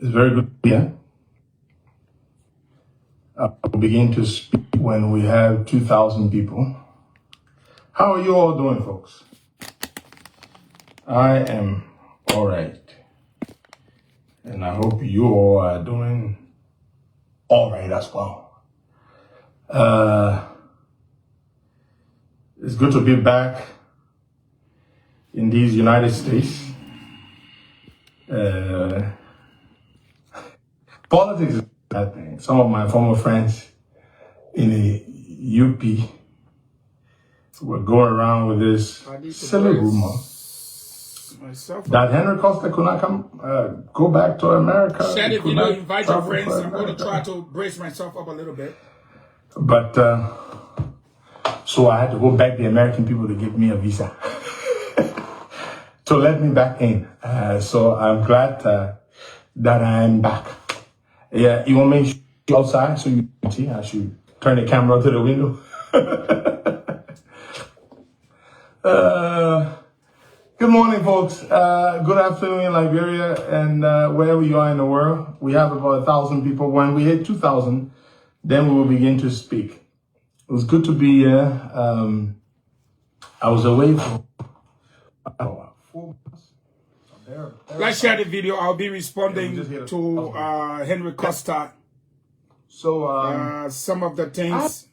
It's very good to be here. I'll begin to speak when we have 2,000 people. How are you all doing, folks? I am all right. And I hope you all are doing all right as well. It's good to be back in these United States. Politics is a bad thing. Some of my former friends in the UP were going around with this silly rumor that Henry Costa could not go back to America. Share the video, invite your friends. I'm going to try to brace myself up a little bit. But, so I had to go back the American people to give me a visa to let me back in. So I'm glad that I'm back. Yeah, you want me to go outside so you can see? I should turn the camera to the window. Good morning, folks. Good afternoon in Liberia and wherever you are in the world. We have about 1,000 people. When we hit 2,000, then we will begin to speak. It was good to be here. I was away for 4 months. Let's share the video. I'll be responding to Henry Costa. So some of the things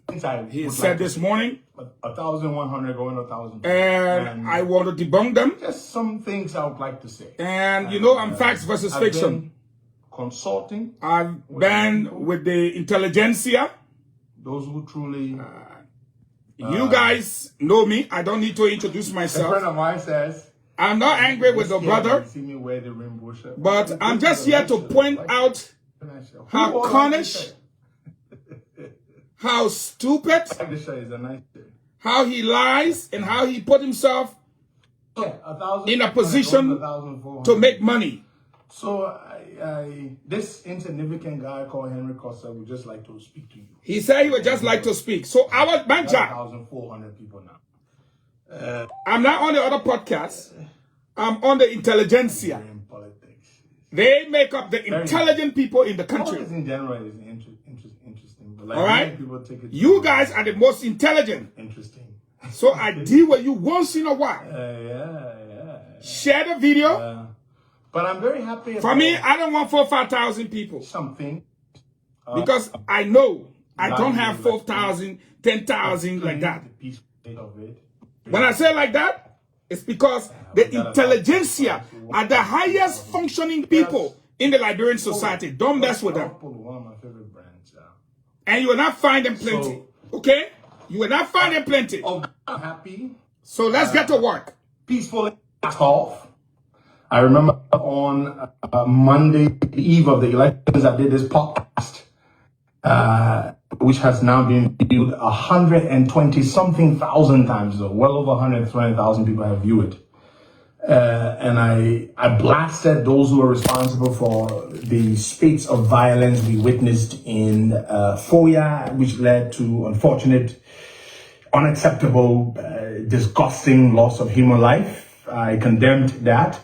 he said this morning. 1,100 going to 1,000. And I want to debunk them. Just some things I would like to say. And you know, I'm facts versus fiction. Consulting. I've been with the Intelligentsia. Those who truly... you guys know me. I don't need to introduce myself. A friend of mine says... I'm not angry with the brother, but I'm just here to point out how cornish, how stupid, how he lies, and how he put himself in a position to make money. So this insignificant guy called Henry Costa would just like to speak to you. He said he would just like to speak. So I was manager. 1,400 people now. I'm not on the other podcast. I'm on the Intelligentsia. They make up the intelligent people in the country. Politics in general is interesting. But like all right? People take it you guys are the most intelligent. Interesting. So I deal with you once in a while. Share the video. But I'm very happy. For me, I don't want 4,000 or 5,000 people. Something. Because I know I don't have 4,000, 10,000 like that. When I say like that, it's because the Intelligentsia are the highest functioning people in the Liberian society. Don't mess with them. And you will not find them plenty. Okay? You will not find them plenty. I'm happy. So let's get to work. Peacefully off. I remember on Monday, the eve of the elections, I did this podcast, which has now been viewed 120-something thousand times, though. Well over 120,000 people have viewed it. And I blasted those who were responsible for the spates of violence we witnessed in Foya, which led to unfortunate, unacceptable, disgusting loss of human life. I condemned that.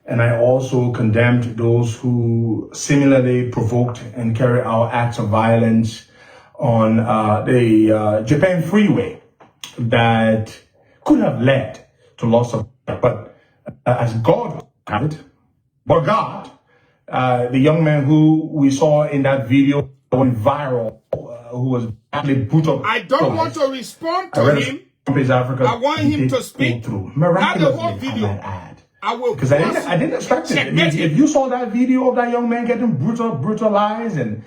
And I also condemned those who similarly provoked and carried out acts of violence on the Japan freeway that could have led to loss of life. But as God had it, but God, the young man who we saw in that video went viral, who was badly brutal. I don't want to respond to him. I want him to speak. Not the whole video. Because I didn't expect it. If you saw that video of that young man getting brutalized and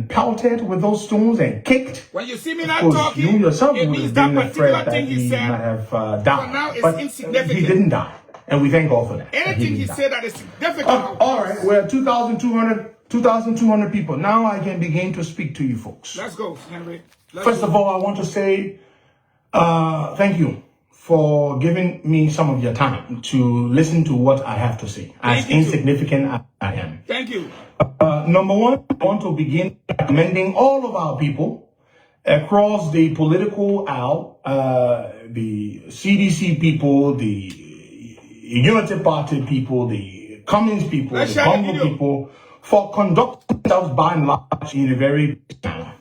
pelted with those stones and kicked, when you see me not talking, you yourself it would means have been that afraid particular thing that he said might have died. now it's but insignificant. He didn't die, and we thank God for that. Anything he said that is significant. All right, we're 2,200 people. Now I can begin to speak to you folks. Let's go, Henry. First of all, I want to say thank you for giving me some of your time to listen to what I have to say, as insignificant as I am. Thank you. Number one, I want to begin commending all of our people across the political aisle, the CDC people, the Unity Party people, the Communist people, the Bongo people, for conducting themselves by and large in a very manner.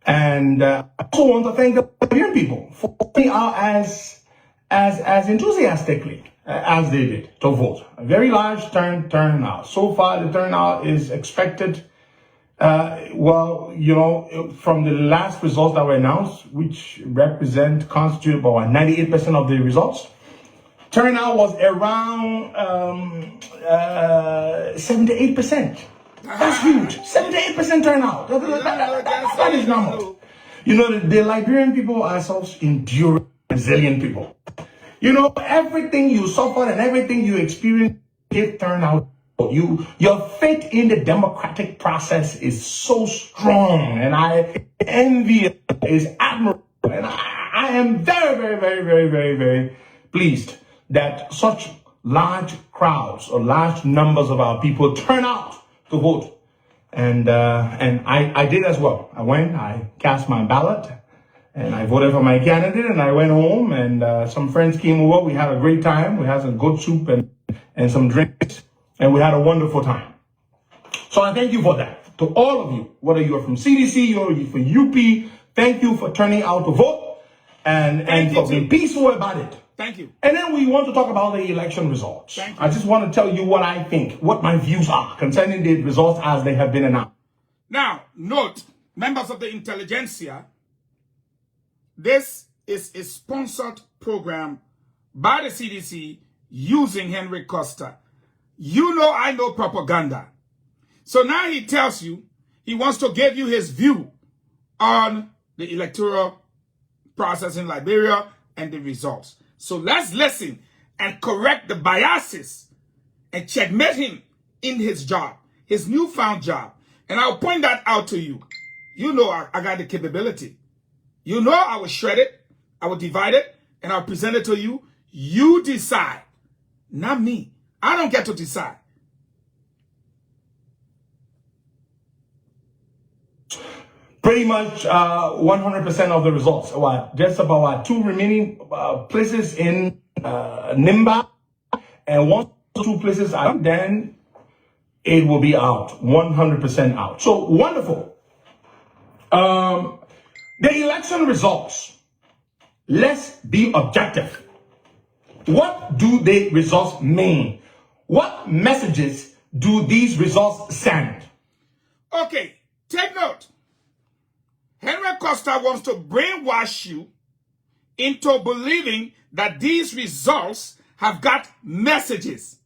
And I also want to thank the Liberian people for coming out as enthusiastically as they did to vote. A very large turnout. So far, the turnout is expected. Well, you know, from the last results that were announced, which constitute about 98% of the results, turnout was around 78%. That's huge. 78% turnout. That is normal. You know, the Liberian people are such enduring, resilient people. You know, everything you suffered and everything you experienced gave turnout. Your faith in the democratic process is so strong, and I envy it, is admirable. And I am very, very, very, very, very, very pleased that such large crowds or large numbers of our people turn out to vote. And I did as well. I cast my ballot, and I voted for my candidate, and I went home, and some friends came over. We had a great time. We had some good soup and some drinks, and we had a wonderful time. So I thank you for that. To all of you, whether you're from CDC or you're from UP, thank you for turning out to vote and for being peaceful about it. Thank you. And then we want to talk about the election results. I just want to tell you what I think, what my views are concerning the results as they have been announced. Now, note, members of the Intelligentsia, this is a sponsored program by the CDC using Henry Costa. You know I know propaganda. So now he tells you he wants to give you his view on the electoral process in Liberia and the results. So let's listen and correct the biases and checkmate him in his job, his newfound job. And I'll point that out to you. You know I got the capability. You know I will shred it, I will divide it, and I'll present it to you. You decide, not me. I don't get to decide. Pretty much 100% of the results. Just about 2 remaining places in Nimba, and once 2 places are done, then it will be out, 100% out. So wonderful. The election results. Let's be objective. What do the results mean? What messages do these results send? Okay, take note. Henry Costa wants to brainwash you into believing that these results have got messages.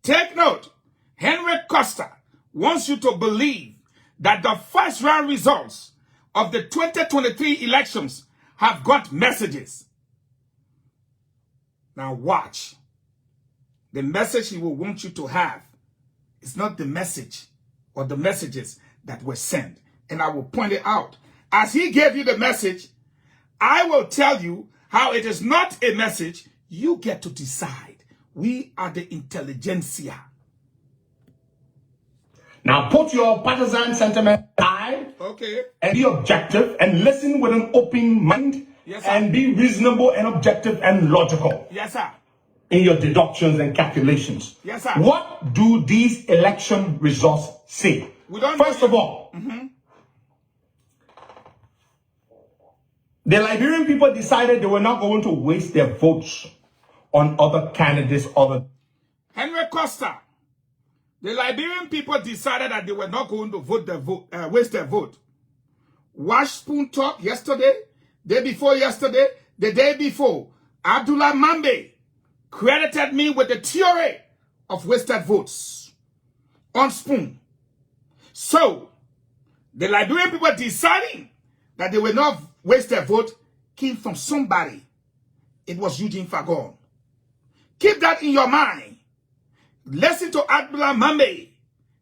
Take note. Henry Costa wants you to believe that the first round results of the 2023 elections have got messages. Now watch. The message he will want you to have is not the message or the messages that were sent. And I will point it out. As he gave you the message, I will tell you how it is not a message. You get to decide. We are the Intelligentsia. Now put your partisan sentiment aside, okay, and be objective and listen with an open mind. Yes, sir. And be reasonable and objective and logical. Yes, sir. In your deductions and calculations. Yes, sir. What do these election results say? First of all, the Liberian people decided they were not going to waste their votes on other candidates. Henry Costa, the Liberian people decided that they were not going to waste their vote. Wash Spoon Talk yesterday, day before yesterday, the day before, Abdullah Mambe credited me with the theory of wasted votes on Spoon. So, the Liberian people deciding that they will not waste their vote came from somebody. It was Eugene ELFahngon. Keep that in your mind. Listen to Abdullah Mambe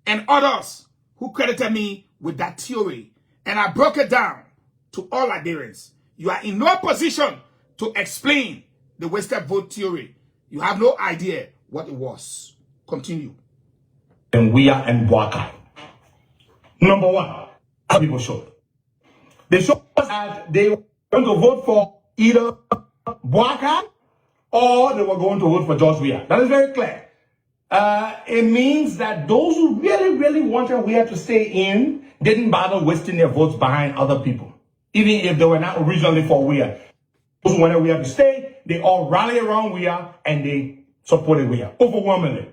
and others who credited me with that theory. And I broke it down to all Liberians. You are in no position to explain the wasted vote theory. You have no idea what it was. Continue. And we are in Boakai. Number one, people showed. They showed us that they were going to vote for either Boakai or they were going to vote for George Weah. That is very clear. It means that those who really, really wanted Weah to stay in didn't bother wasting their votes behind other people, even if they were not originally for Weah. Those who wanted Weah to stay, they all rallied around Weah and they supported Weah overwhelmingly.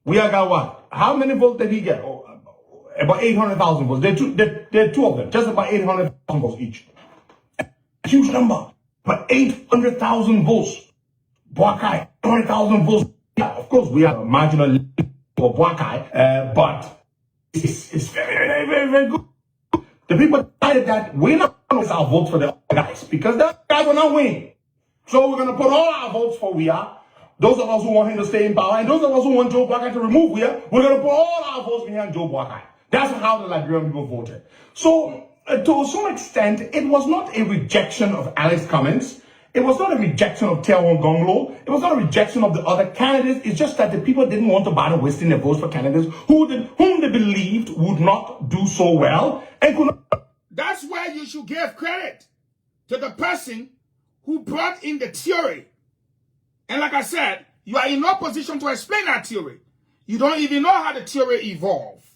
Weah got what? How many votes did he get? Oh, about 800,000 votes. There are two of them, just about 800,000 votes each. A huge number, but 800,000 votes. Boakai, 800,000 votes. Yeah, of course, we are marginal for Boakai, but it's very, very, very, very good. The people decided that we're not going to our votes for the other guys because the guys will not win. So we're going to put all our votes for Weah. Those of us who want him to stay in power, and those of us who want Joe Boakai to remove Weah, we're going to put all our votes behind Joe Boakai. That's how the Liberian people voted. So, to some extent, it was not a rejection of Alex's comments. It was not a rejection of Fahngon. It was not a rejection of the other candidates. It's just that the people didn't want to bother wasting their votes for candidates whom they believed would not do so well and could not. That's where you should give credit to the person who brought in the theory. And like I said, you are in no position to explain that theory. You don't even know how the theory evolved.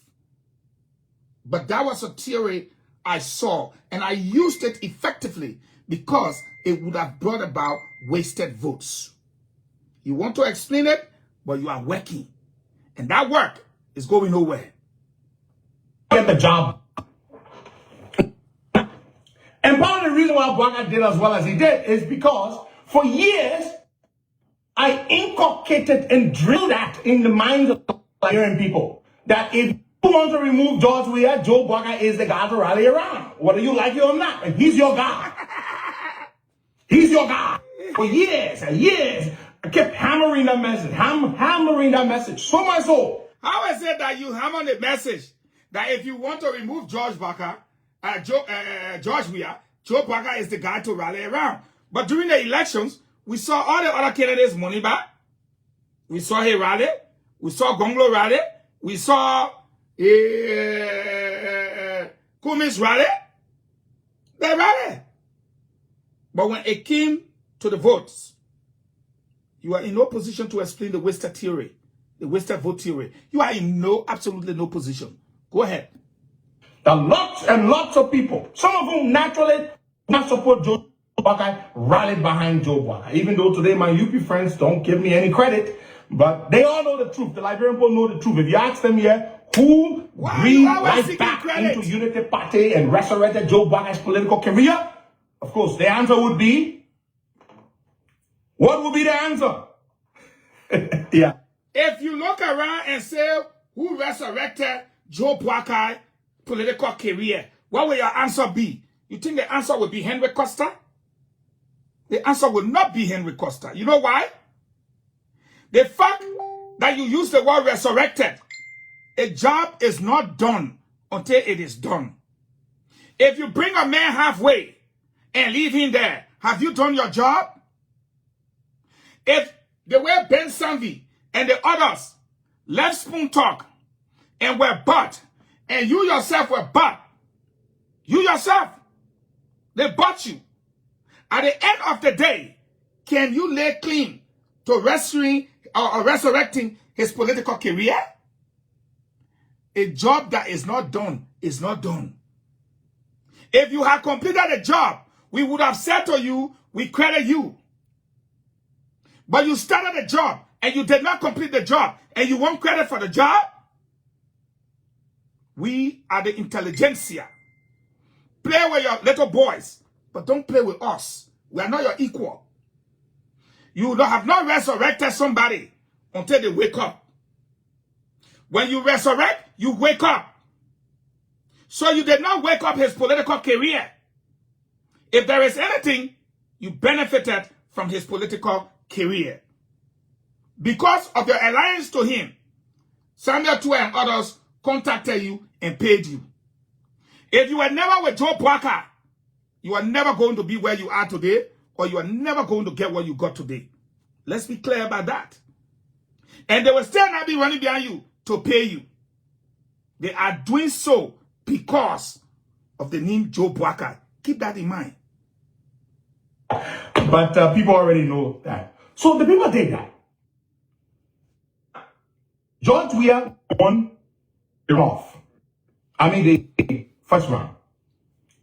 But that was a theory I saw, and I used it effectively because it would have brought about wasted votes. You want to explain it, but you are working. And that work is going nowhere. Get the job. And part of the reason why Boakai did as well as he did is because for years, I inculcated and drilled that in the minds of Liberian people. That if you want to remove George Weah, Joe Boakai is the guy to rally around. Whether you like it or not. And he's your guy. He's your guy. For years and years, I kept hammering that message. Hammering that message. So much so. How is it that you hammer the message that if you want to remove George Boakai, George Weah, Joe Boakai is the guy to rally around? But during the elections, we saw all the other candidates money back. We saw he rally. We saw Gonglo rally. We saw Kumis rally. They rally. But when it came to the votes, you are in no position to explain the wasted theory, the wasted vote theory. You are in absolutely no position. Go ahead. There are lots and lots of people, some of whom naturally not support Joe Boakai, rallied behind Joe Boakai. Even though today my UP friends don't give me any credit, but they all know the truth. The Liberian people know the truth. If you ask them here, who breathed life back into Unity Party and resurrected Joe Boakai's political career? Of course, the answer would be, what would be the answer? Yeah. If you look around and say, who resurrected Joe Boakai's political career, what will your answer be? You think the answer would be Henry Costa? The answer will not be Henry Costa. You know why? The fact that you use the word resurrected, a job is not done until it is done. If you bring a man halfway and leave him there, have you done your job? If the way Ben Sanvi and the others left Spoon Talk and were bought, and you yourself were bought, you yourself, they bought you. At the end of the day, can you lay claim to resurrecting his political career? A job that is not done is not done. If you had completed the job, we would have said to you, we credit you. But you started the job and you did not complete the job and you want credit for the job? We are the Intelligentsia. Play with your little boys, but don't play with us. We are not your equal. You have not resurrected somebody until they wake up. When you resurrect, you wake up. So you did not wake up his political career. If there is anything, you benefited from his political career. Because of your alliance to him, Samuel Tua and others contacted you and paid you. If you were never with Joe Boakai, you are never going to be where you are today, or you are never going to get what you got today. Let's be clear about that. And they will still not be running behind you to pay you. They are doing so because of the name Joe Boakai. Keep that in mind. But people already know that. So the people did that. George Weah won the runoff. I mean the first round.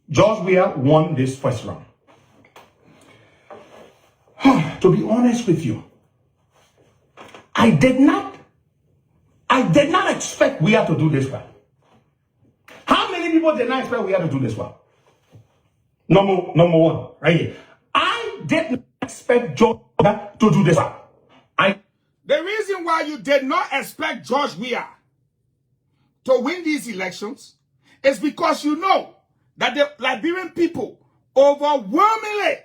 George Weah won this first round. To be honest with you, I did not expect Weah to do this well. How many people did not expect Weah to do this well? Number one, right here. I didn't expect George Weah to do this well. The reason why you did not expect George Weah to win these elections is because you know that the Liberian people overwhelmingly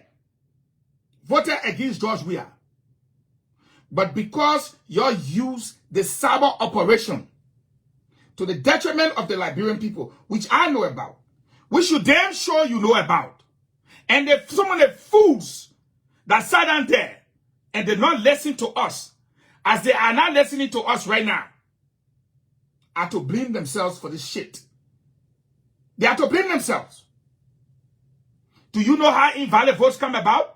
voted against George Weah. But because you used the cyber operation to the detriment of the Liberian people, which I know about, which you damn sure you know about, and some of the fools that sat down there and did not listen to us, as they are not listening to us right now, are to blame themselves for this shit. They are to blame themselves. Do you know how invalid votes come about?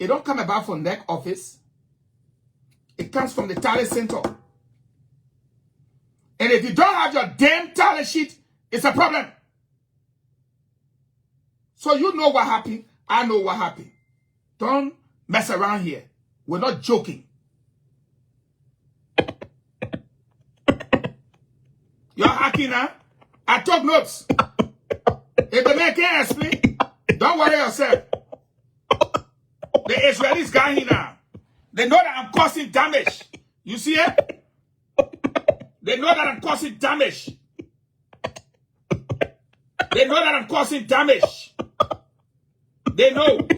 It don't come about from NEC office. It comes from the tally center. And if you don't have your damn tally sheet, it's a problem. So you know what happened. I know what happened. Don't mess around here. We're not joking. You're hacking now. I took notes. If the man can't explain, don't worry yourself. The Israelis got here now. They know that I'm causing damage. You see it? They know that I'm causing damage. They know that I'm causing damage. They know.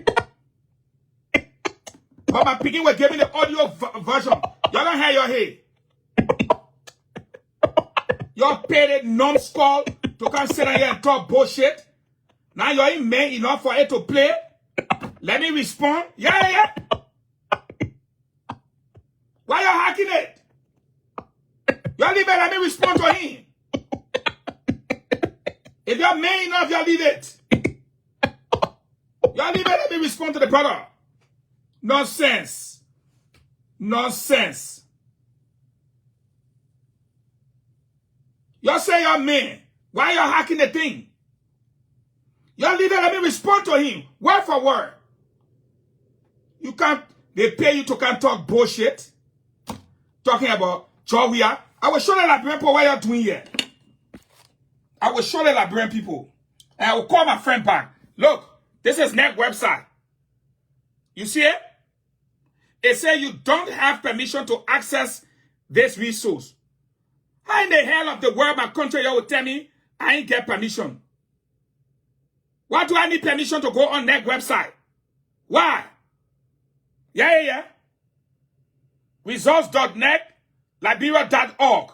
But my picking will give me the audio version. Y'all don't hear your head. Y'all paid it numbskull to come sit here and talk bullshit. Now you're in man enough for it to play. Let me respond. Yeah. Why you hacking it? Y'all leave it, let me respond to him. If you're man enough, y'all leave it. Y'all leave it, let me respond to the brother. Nonsense. Nonsense. Y'all say you're man. Why y'all hacking the thing? Y'all leave it, let me respond to him. Word for word. You can't, they pay you to come talk bullshit. Talking about George Weah. I will show the Liberian people what you're doing here. I will show the Liberian people. And I will call my friend back. Look, this is NEC website. You see it? It says you don't have permission to access this resource. How in the hell of the world my country you will tell me I ain't get permission? Why do I need permission to go on NEC website? Why? Yeah. Results.net, Liberia.org.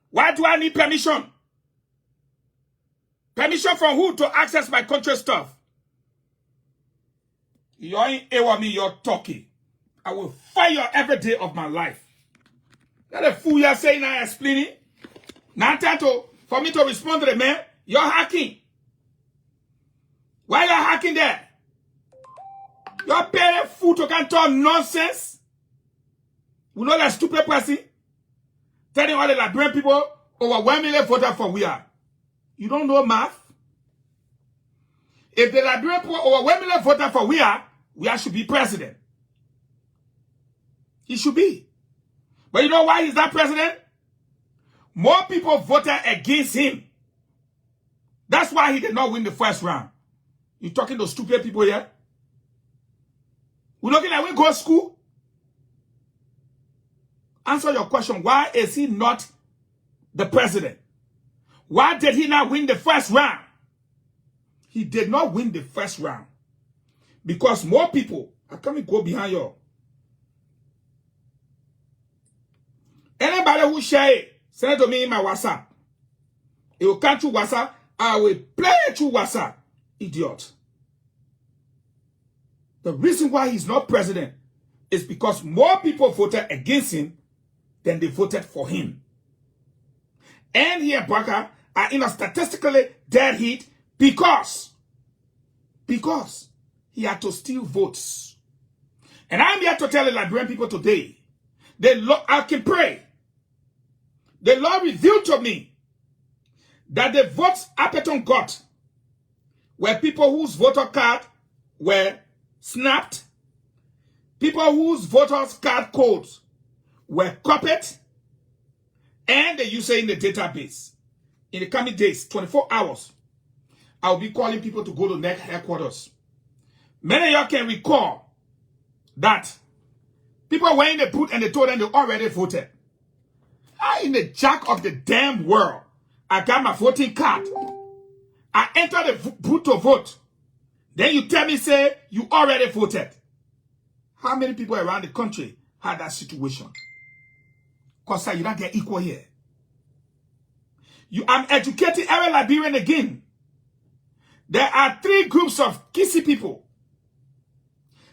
Why do I need permission? Permission from who to access my country stuff? You ain't with me, you're talking. I will fire you every day of my life. That a fool you're saying I explaining. Now time for me to respond to the man, you're hacking. Why you're hacking there? You're paying fool to can't talk nonsense. We know that stupid person telling all the Liberian people overwhelmingly voted for Weah. You don't know math? If the Liberian people overwhelmingly voted for Weah should be president. He should be. But you know why he's not president? More people voted against him. That's why he did not win the first round. You talking to stupid people here? We're looking at we go to school. Answer your question. Why is he not the president? Why did he not win the first round? He did not win the first round because more people are coming go behind you. Anybody who share it, send it to me in my WhatsApp. It will come through WhatsApp. I will play it through WhatsApp. Idiot. The reason why he's not president is because more people voted against him than they voted for him. And here, Baka are in a statistically dead heat because he had to steal votes. And I'm here to tell the Liberian people today I can pray. The Lord revealed to me that the votes Appeton got were people whose voter card were snapped, people whose voters card codes were copied, and they use it in the database. In the coming days, 24 hours, I'll be calling people to go to NEC headquarters. Many of y'all can recall that people were in the booth and they told them they already voted. In the jack of the damn world, I got my voting card. I entered the booth to vote. Then you tell me, say, you already voted. How many people around the country had that situation? Costa, you don't get equal here. I'm educating every Liberian again. There are 3 groups of Kisi people.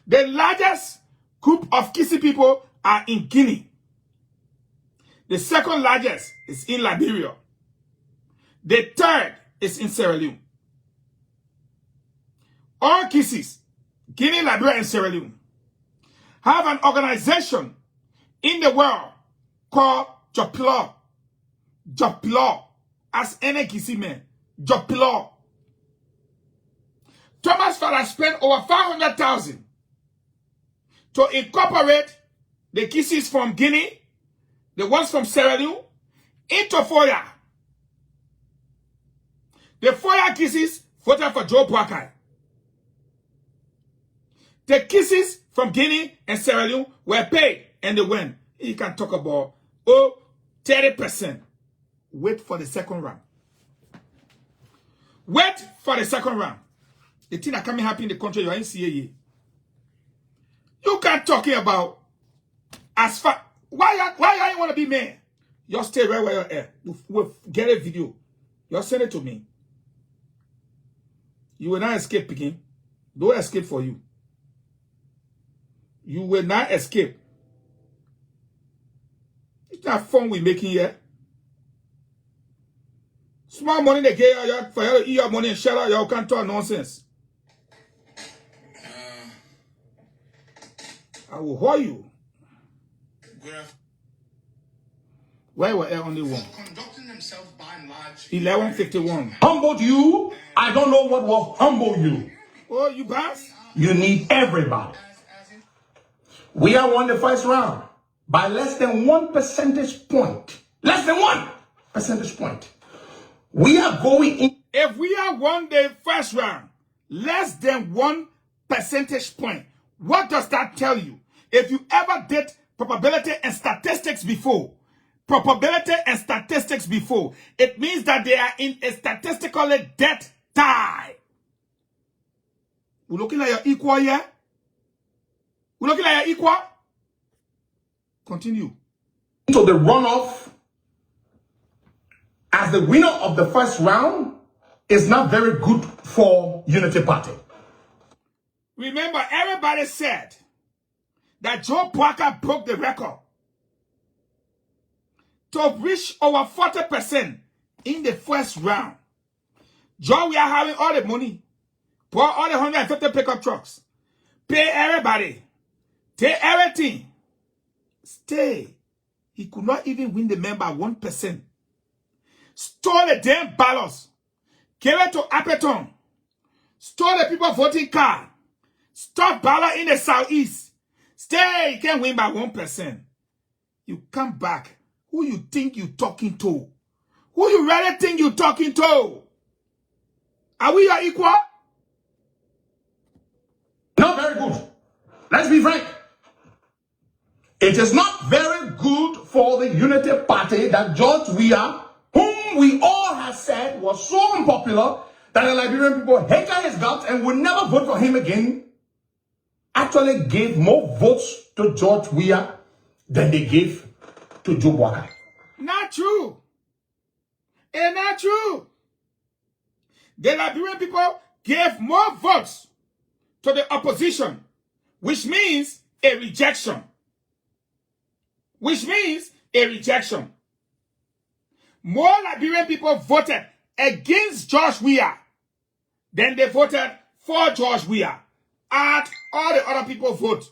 The largest group of Kisi people are in Guinea. The second largest is in Liberia. The third is in Sierra Leone. All Kisis, Guinea, Liberia, and Sierra Leone, have an organization in the world called Jopilo. Jopilo. As any Kisi man. Jopilo. Thomas Father spent over 500,000 to incorporate the Kisis from Guinea, the ones from Sierra Leone, into Foya. The Foya Kisis voted for Joe Boakai. The Kisis from Guinea and Sierra Leone were paid and they went. You can talk about 30%. Wait for the second round. Wait for the second round. The thing that coming happen in the country, you're in CAA. You can't talking about as far. Why you want to be mayor? You stay right where you're at. We'll get a video. You send it to me. You will not escape, Peking. Don't escape for you. You will not escape. It's not fun we making here. Small money they get you for you to eat your money and shut out. You can't talk nonsense. I will hold you. Why were there only one? Conducting themselves by and large. 11:51. Humbled you. I don't know what will humble you. Oh, you pass? You need everybody. We are won the first round by less than 1 percentage point. Less than 1 percentage point. We are going in. If we are won the first round, less than 1 percentage point, what does that tell you? If you ever did probability and statistics before, it means that they are in a statistically dead tie. We're looking at your equal here. We're looking at your equal. Continue. So the runoff as the winner of the first round is not very good for Unity Party. Remember, everybody said that Joe Boakai broke the record to reach over 40% in the first round. Joe, we are having all the money, pour all the 150 pickup trucks, pay everybody, take everything, stay. He could not even win the member 1%. Stole the damn ballots, gave it to Appeton, stole the people voting card, stop ballot in the southeast. Stay, you can't win by 1%. You come back. Who you think you talking to? Who you really think you talking to? Are we your equal? Not very good. Let's be frank. It is not very good for the Unity Party that George Weah, whom we all have said was so unpopular that the Liberian people hated his guts and would never vote for him again, actually gave more votes to George Weah than they gave to Joe Boakai. Not true. It's not true. The Liberian people gave more votes to the opposition, which means a rejection. Which means a rejection. More Liberian people voted against George Weah than they voted for George Weah. Add all the other people vote.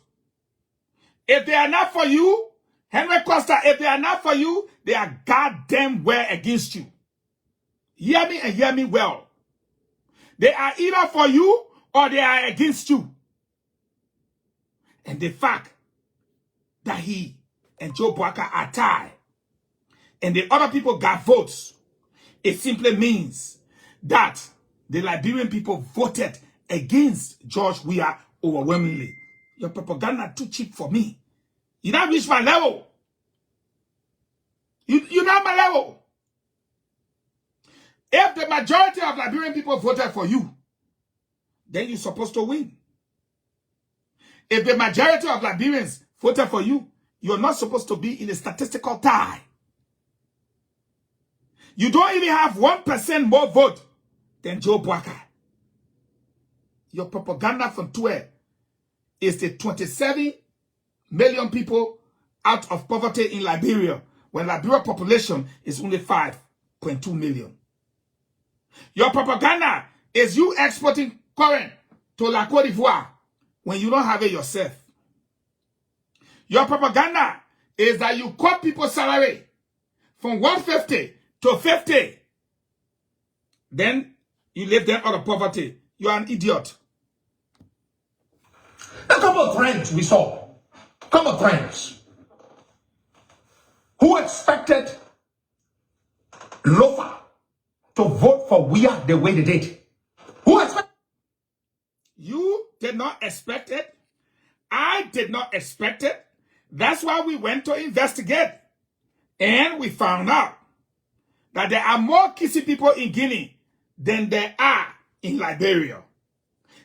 If they are not for you, Henry Costa, if they are not for you, they are goddamn well against you. Hear me and hear me well. They are either for you or they are against you. And the fact that he and Joe Boakai are tied and the other people got votes, it simply means that the Liberian people voted against George Weah overwhelmingly. Your propaganda too cheap for me. You don't reach my level. You're not my level. If the majority of Liberian people voted for you, then you're supposed to win. If the majority of Liberians voted for you, you're not supposed to be in a statistical tie. You don't even have 1% more vote than Joe Boakai. Your propaganda from Twitter is the 27 million people out of poverty in Liberia, when Liberia population is only 5.2 million. Your propaganda is you exporting corn to La Côte d'Ivoire when you don't have it yourself. Your propaganda is that you cut people's salary from 150 to 50. Then you leave them out of poverty. You are an idiot. A couple of trends we saw. A couple of trends. Who expected Lofa to vote for Weah the way they did? Who expected? You did not expect it. I did not expect it. That's why we went to investigate. And we found out that there are more Kisi people in Guinea than there are in Liberia.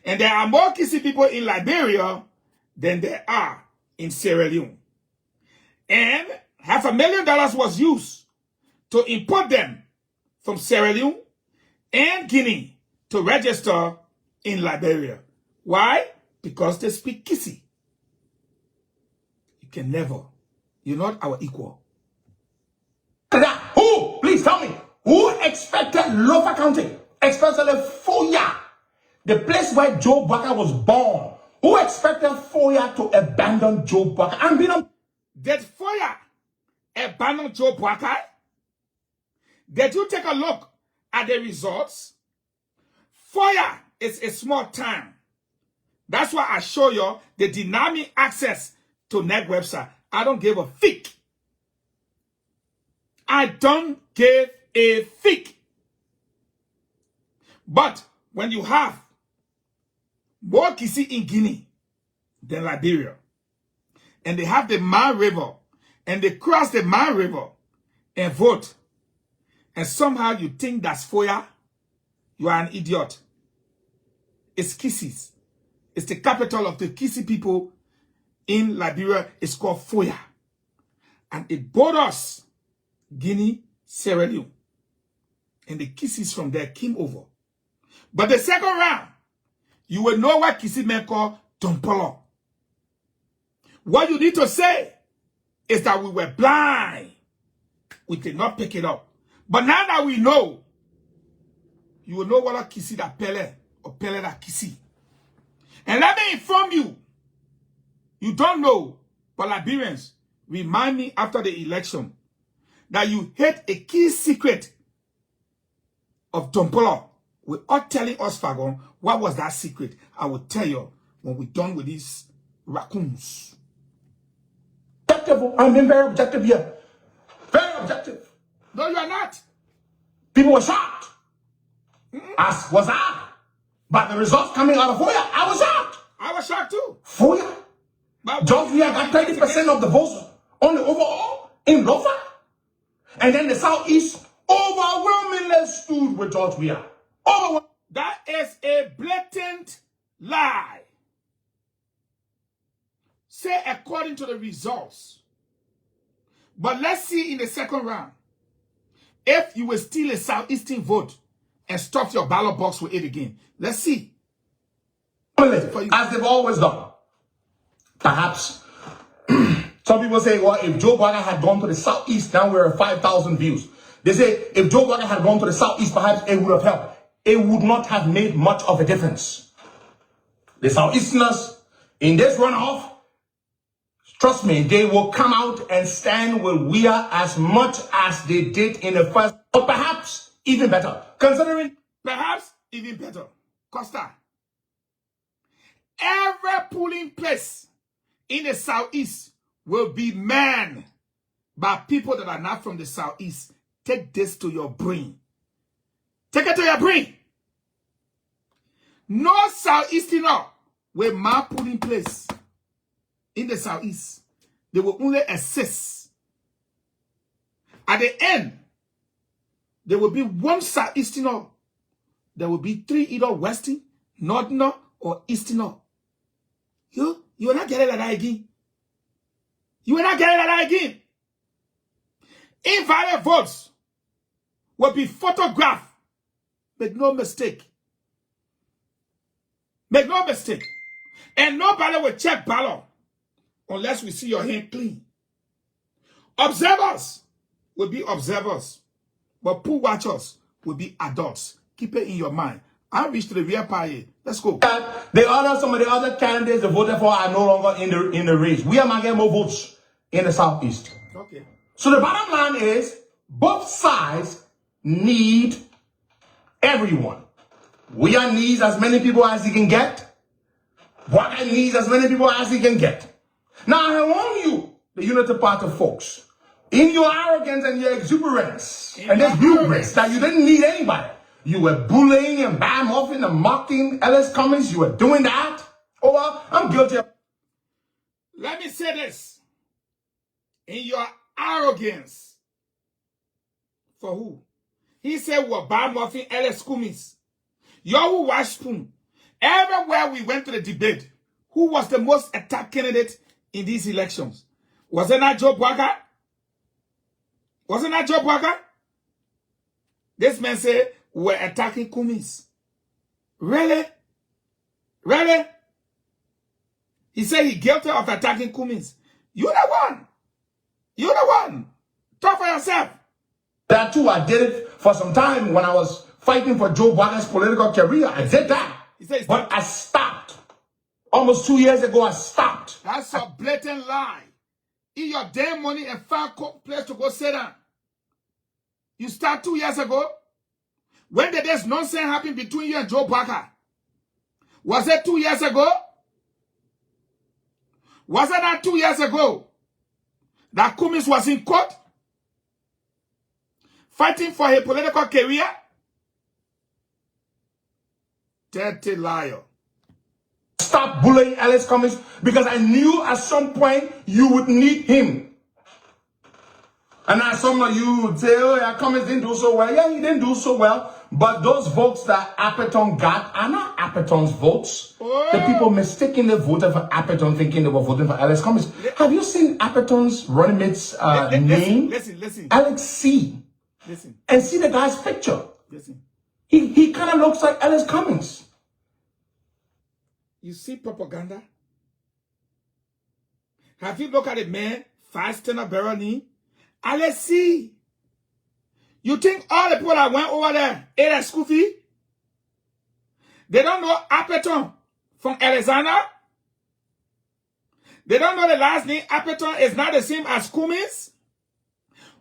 And there are more Kisi people in Liberia than there are in Sierra Leone. And $500,000 was used to import them from Sierra Leone and Guinea to register in Liberia. Why? Because they speak Kisi. You can never. You're not our equal. Who? Please tell me. Who expected Lofa County, especially Foya, the place where Joe Boakai was born? Who expected Foya to abandon Joe Boakai? Did Foya abandon Joe Boakai? Did you take a look at the results? Foya is a small town. That's why I show you the dynamic access to net website. I don't give a fick. I don't give a fick. But when you have more Kisi in Guinea than Liberia, and they have the Man River, and they cross the Man River and vote, and somehow you think that's Foya, you are an idiot. It's Kisis. It's the capital of the Kisi people in Liberia. It's called Foya. And it borders Guinea, Sierra Leone. And the Kisis from there came over. But the second round, you will know what Kisi men call Tompolo. What you need to say is that we were blind. We did not pick it up. But now that we know, you will know what a Kisi that Pele or Pele that Kisi. And let me inform you, you don't know, but Liberians, remind me after the election that you hate a key secret of Tompolo without telling us, Fahngon, what was that secret. I will tell you when we're done with these raccoons. I'm being very objective here. Very objective. No, you are not. People were shocked. As was I. But the results coming out of Foya, I was shocked. I was shocked too. Foya? George Weah got 30% of the votes on the overall in Lofa. And then the Southeast overwhelmingly stood with George Weah. That is a blatant lie. Say according to the results. But let's see in the second round. If you will steal a Southeastern vote and stuff your ballot box with it again. Let's see. As they've always done. Perhaps. Some people say, well, if Joe Boakai had gone to the Southeast, now we're at 5,000 views. They say, if Joe Boakai had gone to the Southeast, perhaps it would have helped. It would not have made much of a difference. The Southeasterners, in this runoff, Trust me, they will come out and stand with we are as much as they did in the first, or perhaps even better. Considering perhaps even better. Costa. Every polling place in the Southeast will be manned by people that are not from the Southeast. Take this to your brain. Take it to your brain. No Southeasterner will man polling place in the Southeast. They will only assist. At the end, there will be one Southeasterner. There will be three either Western, Northerner, or Easterner. You will not get it like that again. You will not get it like that again. Invalid votes will be photographed. Make no mistake. Make no mistake. And nobody will check ballot unless we see your hand clean. Observers will be observers. But pool watchers will be adults. Keep it in your mind. I reached to the real party. Let's go. Some of the other candidates they voted for are no longer in the race. We are not getting more votes in the Southeast. Okay. So the bottom line is both sides need everyone. We are needs as many people as he can get. Waka needs as many people as he can get. Now I warn you, the Unity Party folks, in your arrogance and your exuberance and the hubris that you didn't need anybody. You were bullying and bad-mouthing and mocking Ellis Cummings. You were doing that. Oh, well, I'm guilty of. Let me say this. In your arrogance. For who? He said we were bad-mouthing Ellis Cummings. You who watch Spoon. Everywhere we went to the debate, who was the most attacked candidate in these elections? Was it not Joe Bwaga? Was it not Joe Bwaga? This man said we were attacking Cummings. Really? Really? He said he guilty of attacking Cummings. You the one. You the one. Talk for yourself. That too, I did it for some time when I was fighting for Joe Biden's political career. I did that. But I stopped. Almost 2 years ago, I stopped. That's a blatant lie. Eat your damn money and find a place to go sit down. You start 2 years ago? When did this nonsense happen between you and Joe Biden? Was it 2 years ago? Was it not 2 years ago that Cummings was in court fighting for his political career? Dirty liar. Stop bullying Ellis Cummings because I knew at some point you would need him. And now some of you would say, oh, yeah, Cummings didn't do so well. Yeah, he didn't do so well. But those votes that Appeton got are not Appeton's votes. Oh. The people mistakenly voted for Appeton thinking they were voting for Ellis Cummings. Have you seen Appeton's running mate's name? Listen. Alex C. Listen. And see the guy's picture. Listen. He kind of looks like Ellis Cummings. You see propaganda? Have you looked at a man fasting a barony? Alex C. You think all the people that went over there ate a school fee? They don't know Appeton from Alexander? They don't know the last name Appeton is not the same as Cummings?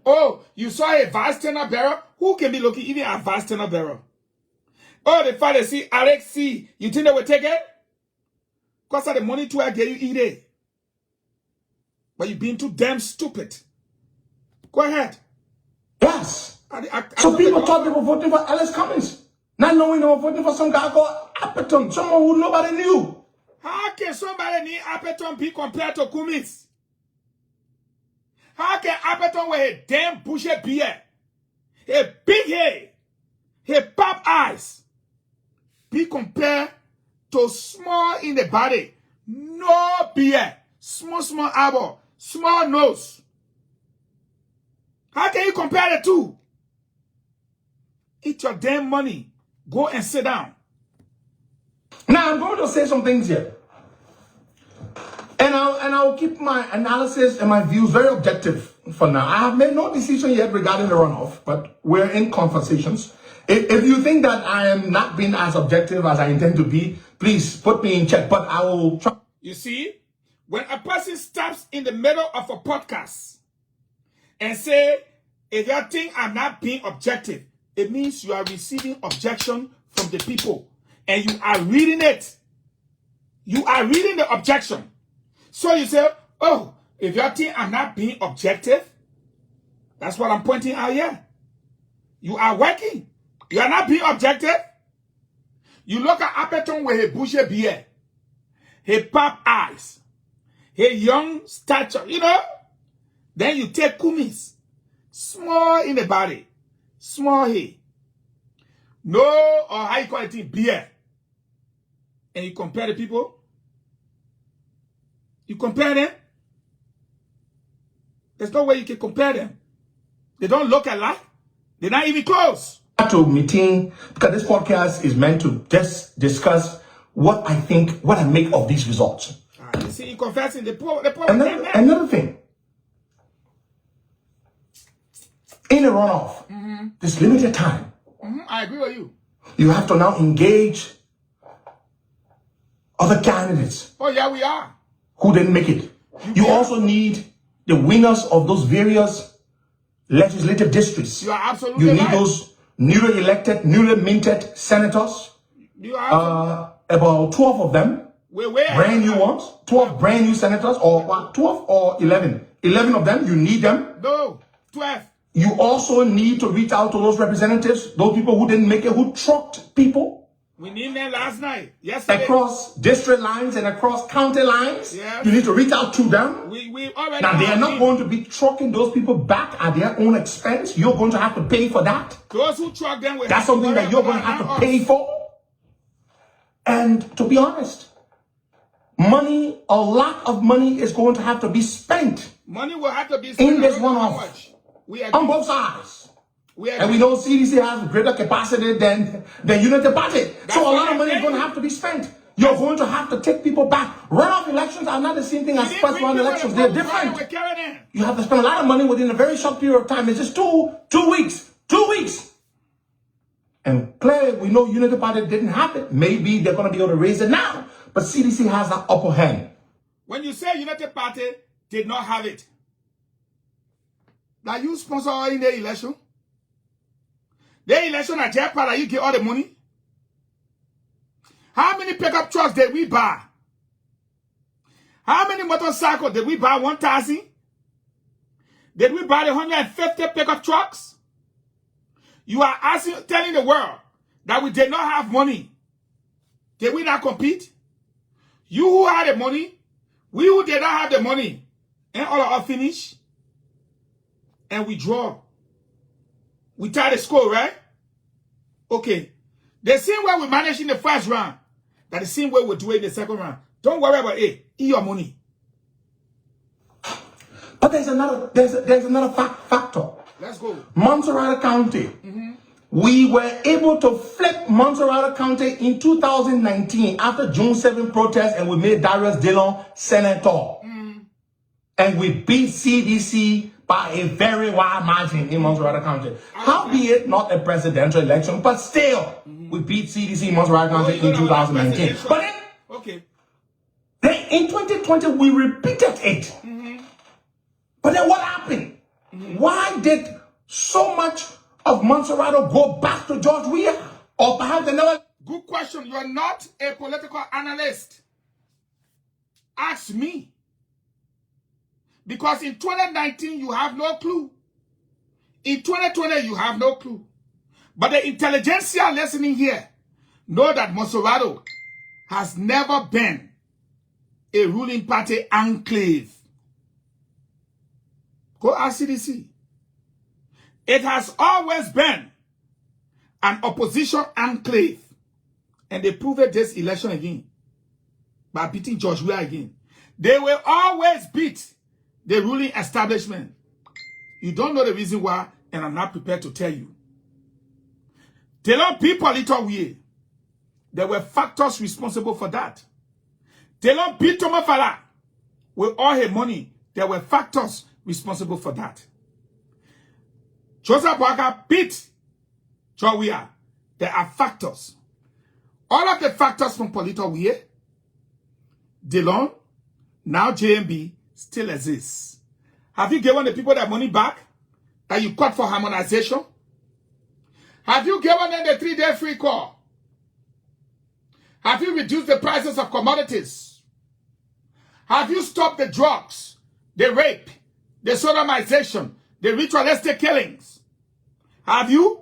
Oh, you saw a vast tenor barrel? Who can be looking even at vast tenor barrel? Oh, the father see Alex C. You think they will take it? Because of the money to get you eat it. But you've been too damn stupid. Go ahead. Yes. So people thought they were voting for Ellis Cummings, not knowing they were voting for some guy called Appeton, someone who nobody knew. How can somebody need Appeton be compared to Cummings? How can Appeton with a damn bushy beard, a big head, a pop eyes, be compared to small in the body, no beard, small eyeball, small nose? How can you compare the two? Eat your damn money. Go and sit down. Now I'm going to say some things here. And I'll keep my analysis and my views very objective for now. I have made no decision yet regarding the runoff, but we're in conversations. If you think that I am not being as objective as I intend to be, please put me in check. But I will try. You see, When a person stops in the middle of a podcast and say, if you think I'm not being objective, it means you are receiving objection from the people. And you are reading it. You are reading the objection. So you say, oh, if you think I'm not being objective, that's what I'm pointing out here. You are working. You are not being objective. You look at Apeton with his bushy beard, his pop eyes, his young stature, you know. Then you take kumis, small in the body, small here. No, or high quality beer. And you compare the people. You compare them. There's no way you can compare them. They don't look alike. They're not even close. To meeting, because this podcast is meant to just discuss what I think, what I make of these results. You see, you confessing the poor. Another thing. In a runoff, this limited time. I agree with you. You have to now engage other candidates. Oh, yeah, we are. Who didn't make it. You also need the winners of those various legislative districts. You are absolutely You need right. those newly elected, newly minted senators. You are About 12 of them. Brand new ones. 12 brand new senators, or what? 12 or 11? 11 of them, you need them. No, 12. You also need to reach out to those representatives, those people who didn't make it, who trucked people. We need them last night. Yesterday. Across district lines and across county lines. Yes. You need to reach out to them. We already Now, they are not going to be trucking those people back at their own expense. You're going to have to pay for that. Those who truck them will That's something that you're going to have to pay for. And to be honest, money, a lot of money is going to have to be spent. Money will have to be spent in this runoff on both sides. And we know CDC has greater capacity than Unity Party. So a lot of money is going to have to be spent. You're going to have to take people back. Runoff elections are not the same thing as first round elections. They're different. You have to spend a lot of money within a very short period of time. It's just two weeks. 2 weeks. And clearly, we know Unity Party didn't have it. Maybe they're going to be able to raise it now. But CDC has that upper hand. When you say Unity Party did not have it, now you sponsor in the election? The election at Japan, you get all the money? How many pickup trucks did we buy? How many motorcycles did we buy? 1,000? Did we buy the 150 pickup trucks? You are telling the world that we did not have money. Did we not compete? You who had the money, we who did not have the money, and all of us finish, and we draw. We tie the score, right? Okay. The same way we manage in the first round, that the same way we do it in the second round. Don't worry about it. Eat your money. But there's another factor. Let's go. Montserrat County. We were able to flip Montserrat County in 2019 after June 7 protest, and we made Darius Dillon senator. And we beat CDC by a very wide margin in Montserrat County. Howbeit not a presidential election, but still, we beat CDC in Montserrat County in 2019. But then in 2020, we repeated it. But then what happened? Why did so much of Montserrat go back to George Weah? Or perhaps they never... Good question. You are not a political analyst. Ask me. Because in 2019, you have no clue. In 2020, you have no clue. But the intelligentsia listening here know that Montserrat has never been a ruling party enclave. Go ask CDC. It has always been an opposition enclave. And they proved it this election again. By beating George Weah again. They will always beat the ruling establishment. You don't know the reason why, and I'm not prepared to tell you. They don't beat a little way. There were factors responsible for that. They don't beat Tomafala with all her money. There were factors responsible for that. Joseph Boaga beat George Weah. There are factors. All of the factors from Polito Weah, Dillon, Now JMB still exists. Have you given the people their money back that you cut for harmonization? Have you given them the 3-day free call? Have you reduced the prices of commodities? Have you stopped the drugs, the rape, the sodomization, the ritualistic killings? Have you?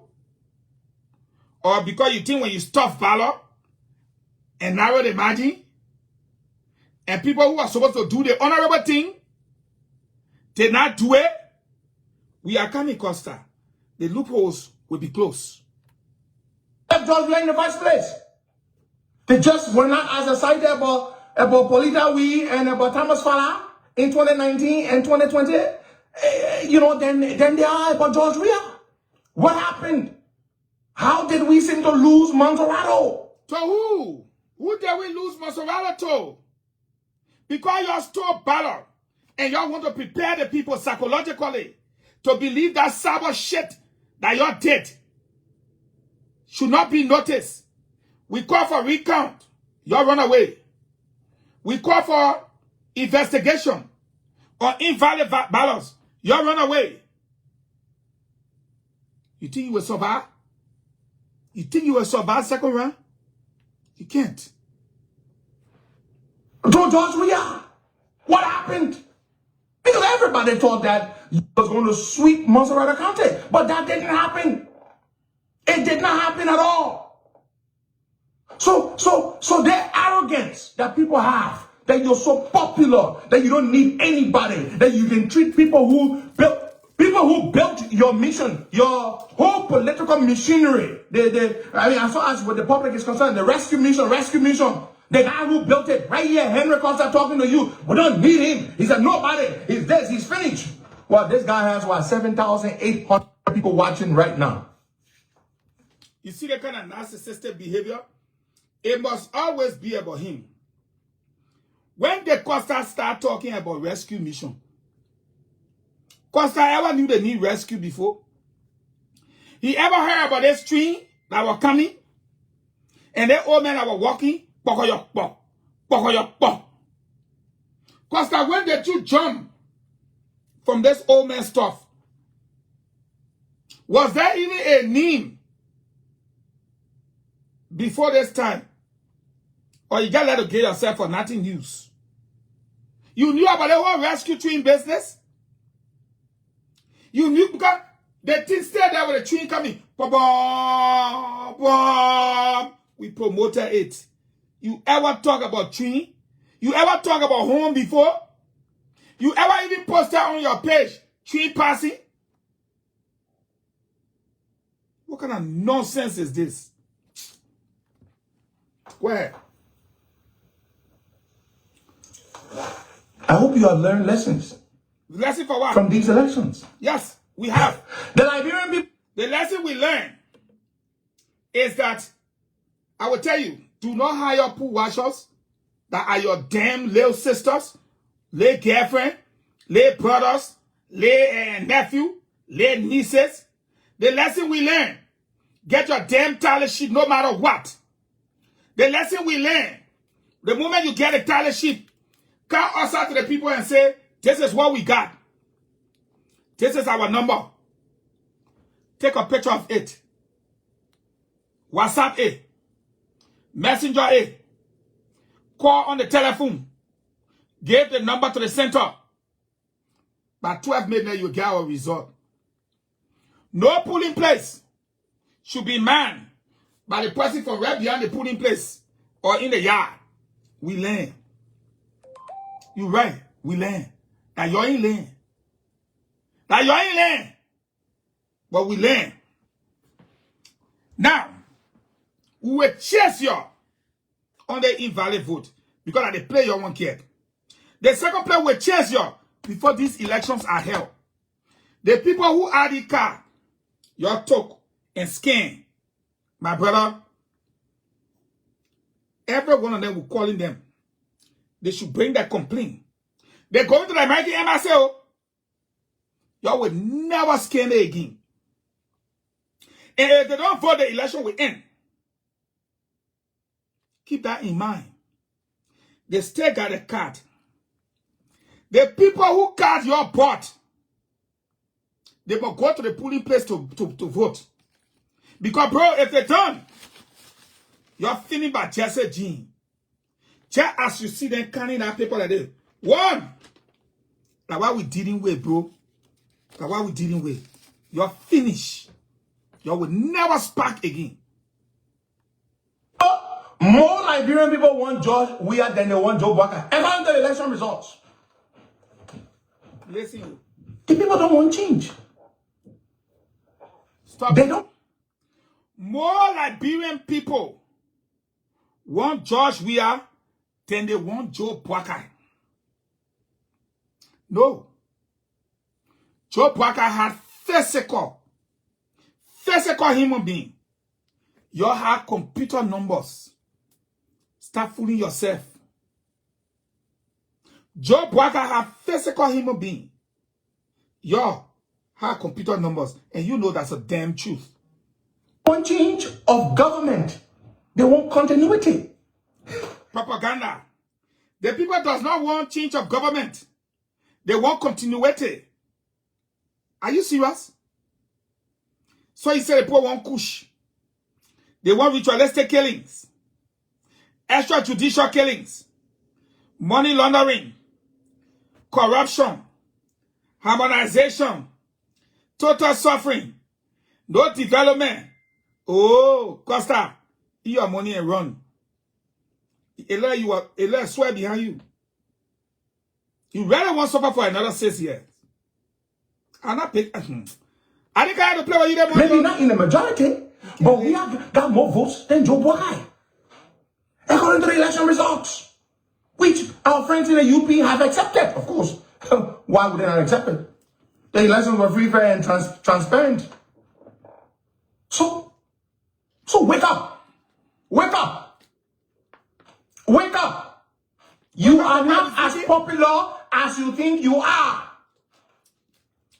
Or because you think when you stuff valor and narrow the margin, and people who are supposed to do the honorable thing, they not do it, we are coming, Costa. The loopholes will be closed. George in the first place. They just were not as excited about Polita Wee and about Thomas Fala in 2019 and 2020. Then they are about George Weah. What happened? How did we seem to lose Monserrato? To who? Who did we lose Monserrato to? Because y'all stole ballot and y'all want to prepare the people psychologically to believe that cyber shit that y'all did should not be noticed. We call for recount. Y'all run away. We call for investigation on invalid ballots. Y'all run away. You think you will survive? You think you will survive second round? You can't. George Weah, what happened? Because everybody thought that you was going to sweep Monserrato County, but that didn't happen. It did not happen at all. So the arrogance that people have, that you're so popular, that you don't need anybody, that you can treat people who built your mission, your whole political machinery. As far as what the public is concerned, the rescue mission, the guy who built it, right here, Henry Costa talking to you. We don't need him. He's a nobody. He's dead. He's finished. Well, this guy has 7,800 people watching right now. You see the kind of narcissistic behavior? It must always be about him. When the Costa start talking about rescue mission, Costa ever knew they need rescue before? He ever heard about this tree that was coming? And that old man that was walking? Costa, when did you jump from this old man stuff? Was there even a name before this time? Or you just let it get yourself for nothing news? You knew about the whole rescue train business? You knew because the thing stayed there with the train coming. We promoted it. You ever talk about train? You ever talk about home before? You ever even posted on your page train passing? What kind of nonsense is this? Where? I hope you have learned lessons. Lesson for what? From these elections. Yes, we have. The Liberian people. The lesson we learn is that, I will tell you, do not hire pool washers that are your damn little sisters, little girlfriend, little brothers, little nephew, little nieces. The lesson we learn, get your damn toilet sheet no matter what. The lesson we learn, the moment you get a toilet sheet, come outside to the people and say, this is what we got. This is our number. Take a picture of it. WhatsApp it. Messenger it. Call on the telephone. Give the number to the center. By 12 midnight, you get our result. No polling place should be manned by the person from right behind the polling place or in the yard. We learn. You right. We learn. Now you ain't learn. Now you ain't learn. But we learn. Now, we will chase you on the invalid vote because they play your one kid. The second player will chase you before these elections are held. The people who ID card, your talk and scan, my brother, every one of them will calling them. They should bring that complaint. They're going to the American embassy. Y'all will never scan it again. And if they don't vote, the election will end. Keep that in mind. They still got a card The people who cast your butt, they must go to the polling place to vote. Because, bro, if they don't, you're feeling by Jesse Jean. Just as you see them carrying that paper like this. One, that's what we dealing with, bro. That's what we dealing with. You're finished. You will never spark again. More Liberian people want George Weah than they want Joe Walker. According to the election results. Listen. The people don't want change. Stop. They don't. More Liberian people want George Weah than they want Joe Walker. No. Joe Walker had physical human being. You have computer numbers. Stop fooling yourself. Joe Walker had physical human being. You have computer numbers. And you know that's a damn truth. They want change of government. They want continuity. Propaganda. The people does not want change of government. They want continuity. Are you serious? So he said the people want kush. They want ritualistic killings, extrajudicial killings, money laundering, corruption, harmonization, total suffering, no development. Oh, Costa, eat your money and run. Ele swear behind you. You really want to suffer for another 6 years. I'm not paying. I think I have to play with you that money. Maybe not in the majority, but we have got more votes than Joe Walker. According to the election results, which our friends in the UP have accepted, of course. Why would they not accept it? The elections were free, fair, and transparent. So wake up. Wake up. Wake up. You are not as popular as you think you are.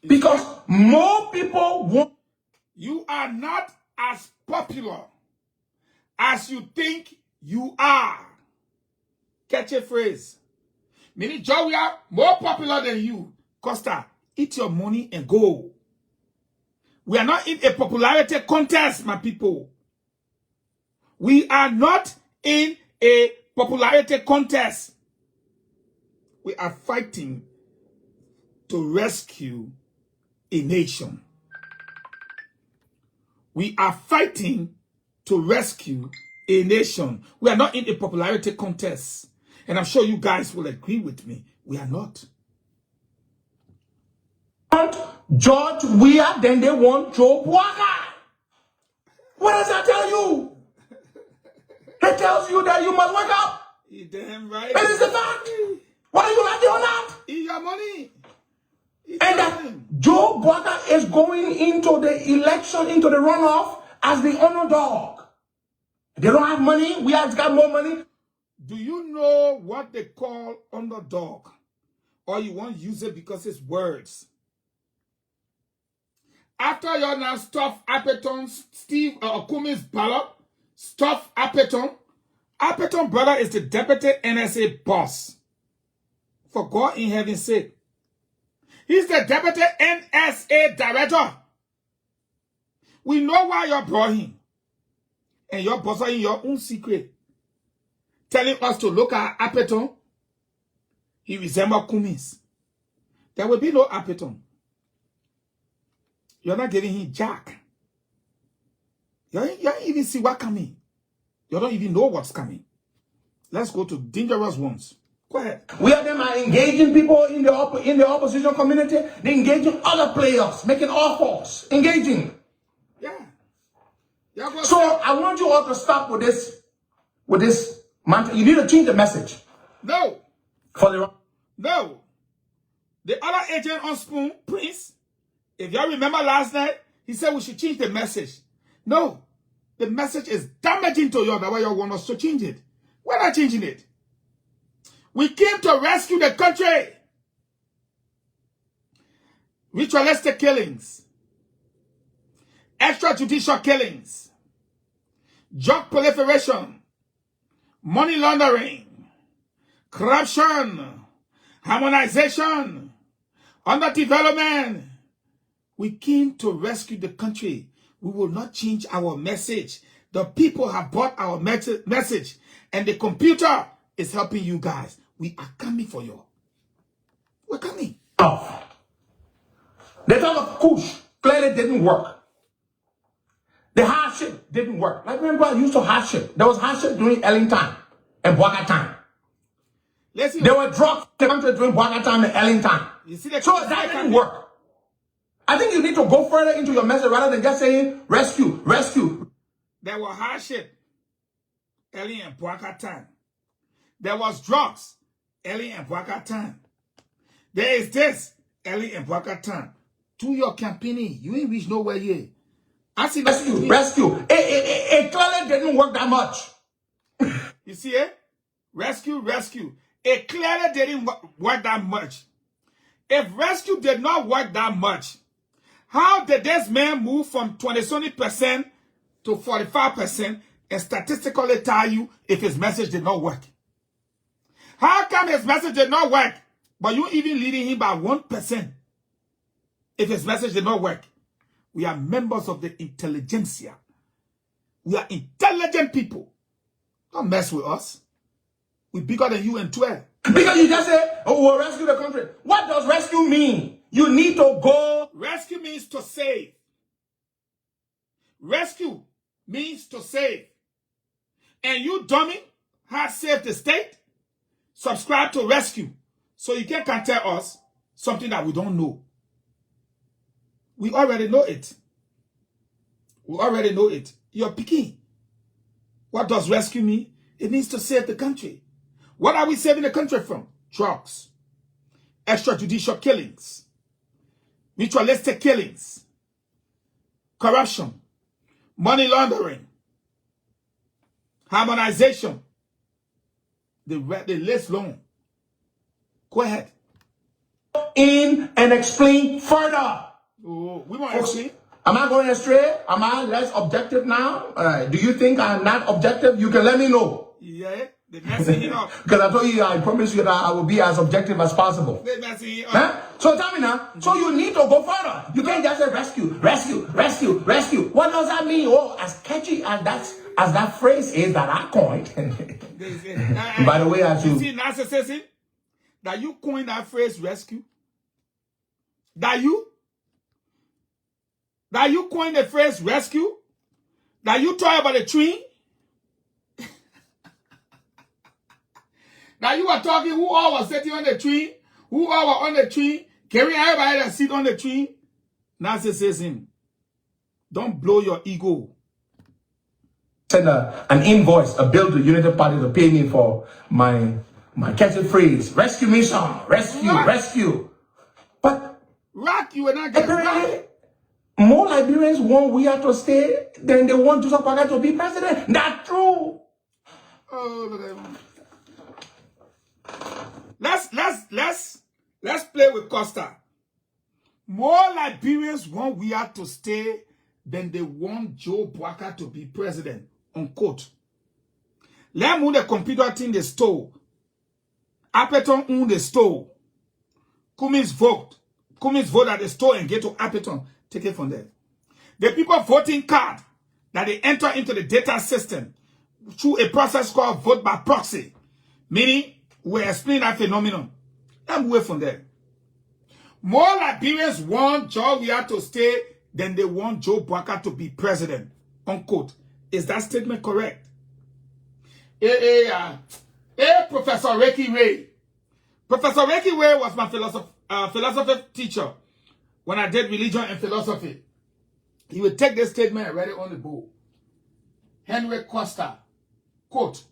Because more people want. You are not as popular as you think you are. Catch a phrase. Meaning, Joe, we are more popular than you. Costa, eat your money and go. We are not in a popularity contest, my people. We are not in a popularity contest. We are fighting to rescue a nation. We are fighting to rescue a nation. We are not in a popularity contest. And I'm sure you guys will agree with me. We are not. Want George Weah, then they want Joe Walker. What does that tell you? It tells you that you must wake up. You damn right. It is the fact. Whether you like it or not. Eat your money. And that Joe Walker is going into the election, into the runoff as the underdog. They don't have money. We have got more money. Do you know what they call underdog? Or you won't use it because it's words. After you're now stuff Appeton, Steve Okumi's ballot, stuff Appeton. Appeton brother is the deputy NSA boss. For God in heaven's sake. He's the deputy NSA director. We know why you brought him. And you're bossing in your own secret. Telling us to look at Appeton. He resembles Kumis. There will be no Appeton. You're not giving him jack. You don't even see what's coming. You don't even know what's coming. Let's go to dangerous ones. Go ahead. We are them are engaging people in the opposition community. They're engaging other players, making offers, engaging. Yeah. So I want you all to stop with this mantra. You need to change the message. No. No. The other agent on Spoon, Prince, if y'all remember last night, he said we should change the message. No. The message is damaging to y'all. That's why y'all want us to change it. We're not changing it. We came to rescue the country. Ritualistic killings. Extrajudicial killings. Drug proliferation. Money laundering. Corruption. harmonization, underdevelopment. We came to rescue the country. We will not change our message. The people have bought our message, and the computer is helping you guys. We are coming for you. We're coming. Oh. The talk of Kush clearly didn't work. The hardship didn't work. Like remember, I used to hardship. There was hardship during Ellen time and Bwaga time. Listen, there were drugs in the country during Bwaga time and Ellen time. You see so that didn't work. I think you need to go further into your message rather than just saying rescue, rescue. There was hardship early in Bwaga time. There was drugs early in Bwaga time. There is this early in Bwaga time. To your campaigning, you ain't reach nowhere yet. I see rescue. It clearly didn't work that much. You see it? Rescue. It clearly didn't work that much. If rescue did not work that much, how did this man move from 20% to 45% and statistically tell you if his message did not work? How come his message did not work, but you even leading him by 1% if his message did not work? We are members of the Intelligentsia. We are intelligent people. Don't mess with us. We're bigger than you and 12. Because you just say, oh, we'll rescue the country. What does rescue mean? You need to go. Rescue means to save. Rescue means to save. And you dummy has saved the state. Subscribe to rescue. So you can tell us something that we don't know. We already know it. We already know it. You're picking. What does rescue mean? It means to save the country. What are we saving the country from? Drugs, extrajudicial killings, ritualistic killings, corruption, money laundering, harmonization. The list long. Go ahead. In and explain further. Oh, we want to explain. Am I going astray? Am I less objective now? Do you think I'm not objective? You can let me know. Yeah, they messing it up. Because I told you, I promise you that I will be as objective as possible. They messing it up. Huh? So tell me now. So you need to go further. You can't just say rescue, rescue, rescue, rescue. What does that mean? Oh, as catchy as that phrase is that I coined. By the way, as you see narcissism, that you coined that phrase rescue. That you coined the phrase rescue. That you talk about the tree. That you were talking who all was sitting on the tree, who all were on the tree, carrying everybody that sit on the tree. Narcissism. Don't blow your ego. Send an invoice, a bill to Unity Party to pay me for my catchy phrase. Rescue me, son. Rescue, rescue. But rock, you will not get rocked. More Liberians want we are to stay than they want Joseph Paga to be president. That's true. Oh, look at him. Let's play with Costa. More Liberians want we are to stay than they want Joe Bwaka to be president. Unquote. Let me the computer thing they stole. Appeton on the stole. Cummins vote at the store and get to Appeton. Take it from there. The people voting card that they enter into the data system through a process called vote by proxy. Meaning, we explain that phenomenon. Let me wait from there. More Liberians want Joe Bwaka to stay than they want Joe Bwaka to be president. Unquote. Is that statement correct? Professor Reiki Ray. Professor Reiki Ray was my philosophy teacher when I did religion and philosophy. He would take this statement and write it on the board. Henry Costa, quote,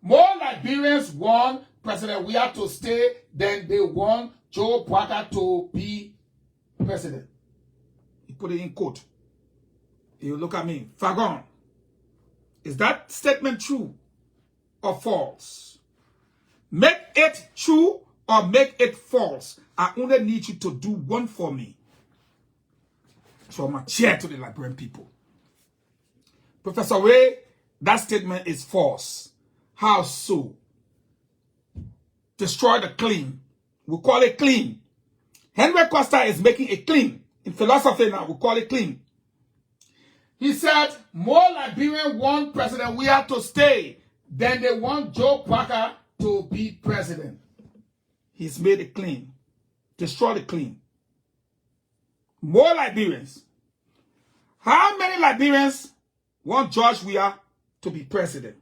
more Liberians want President we are to stay than they want Joe Bwaka to be president. He put it in quote. You look at me. Fahngon. Is that statement true or false? Make it true or make it false. I only need you to do one for me. So I'm a chair to the Liberian people. Professor Ray, that statement is false. How so? destroy the clean. We call it clean. Henry Costa is making it clean. In philosophy now, we call it clean. He said, more Liberians want President Weah to stay than they want Joe Parker to be president. He's made it clean. Destroy the clean. More Liberians. How many Liberians want George Weah to be president?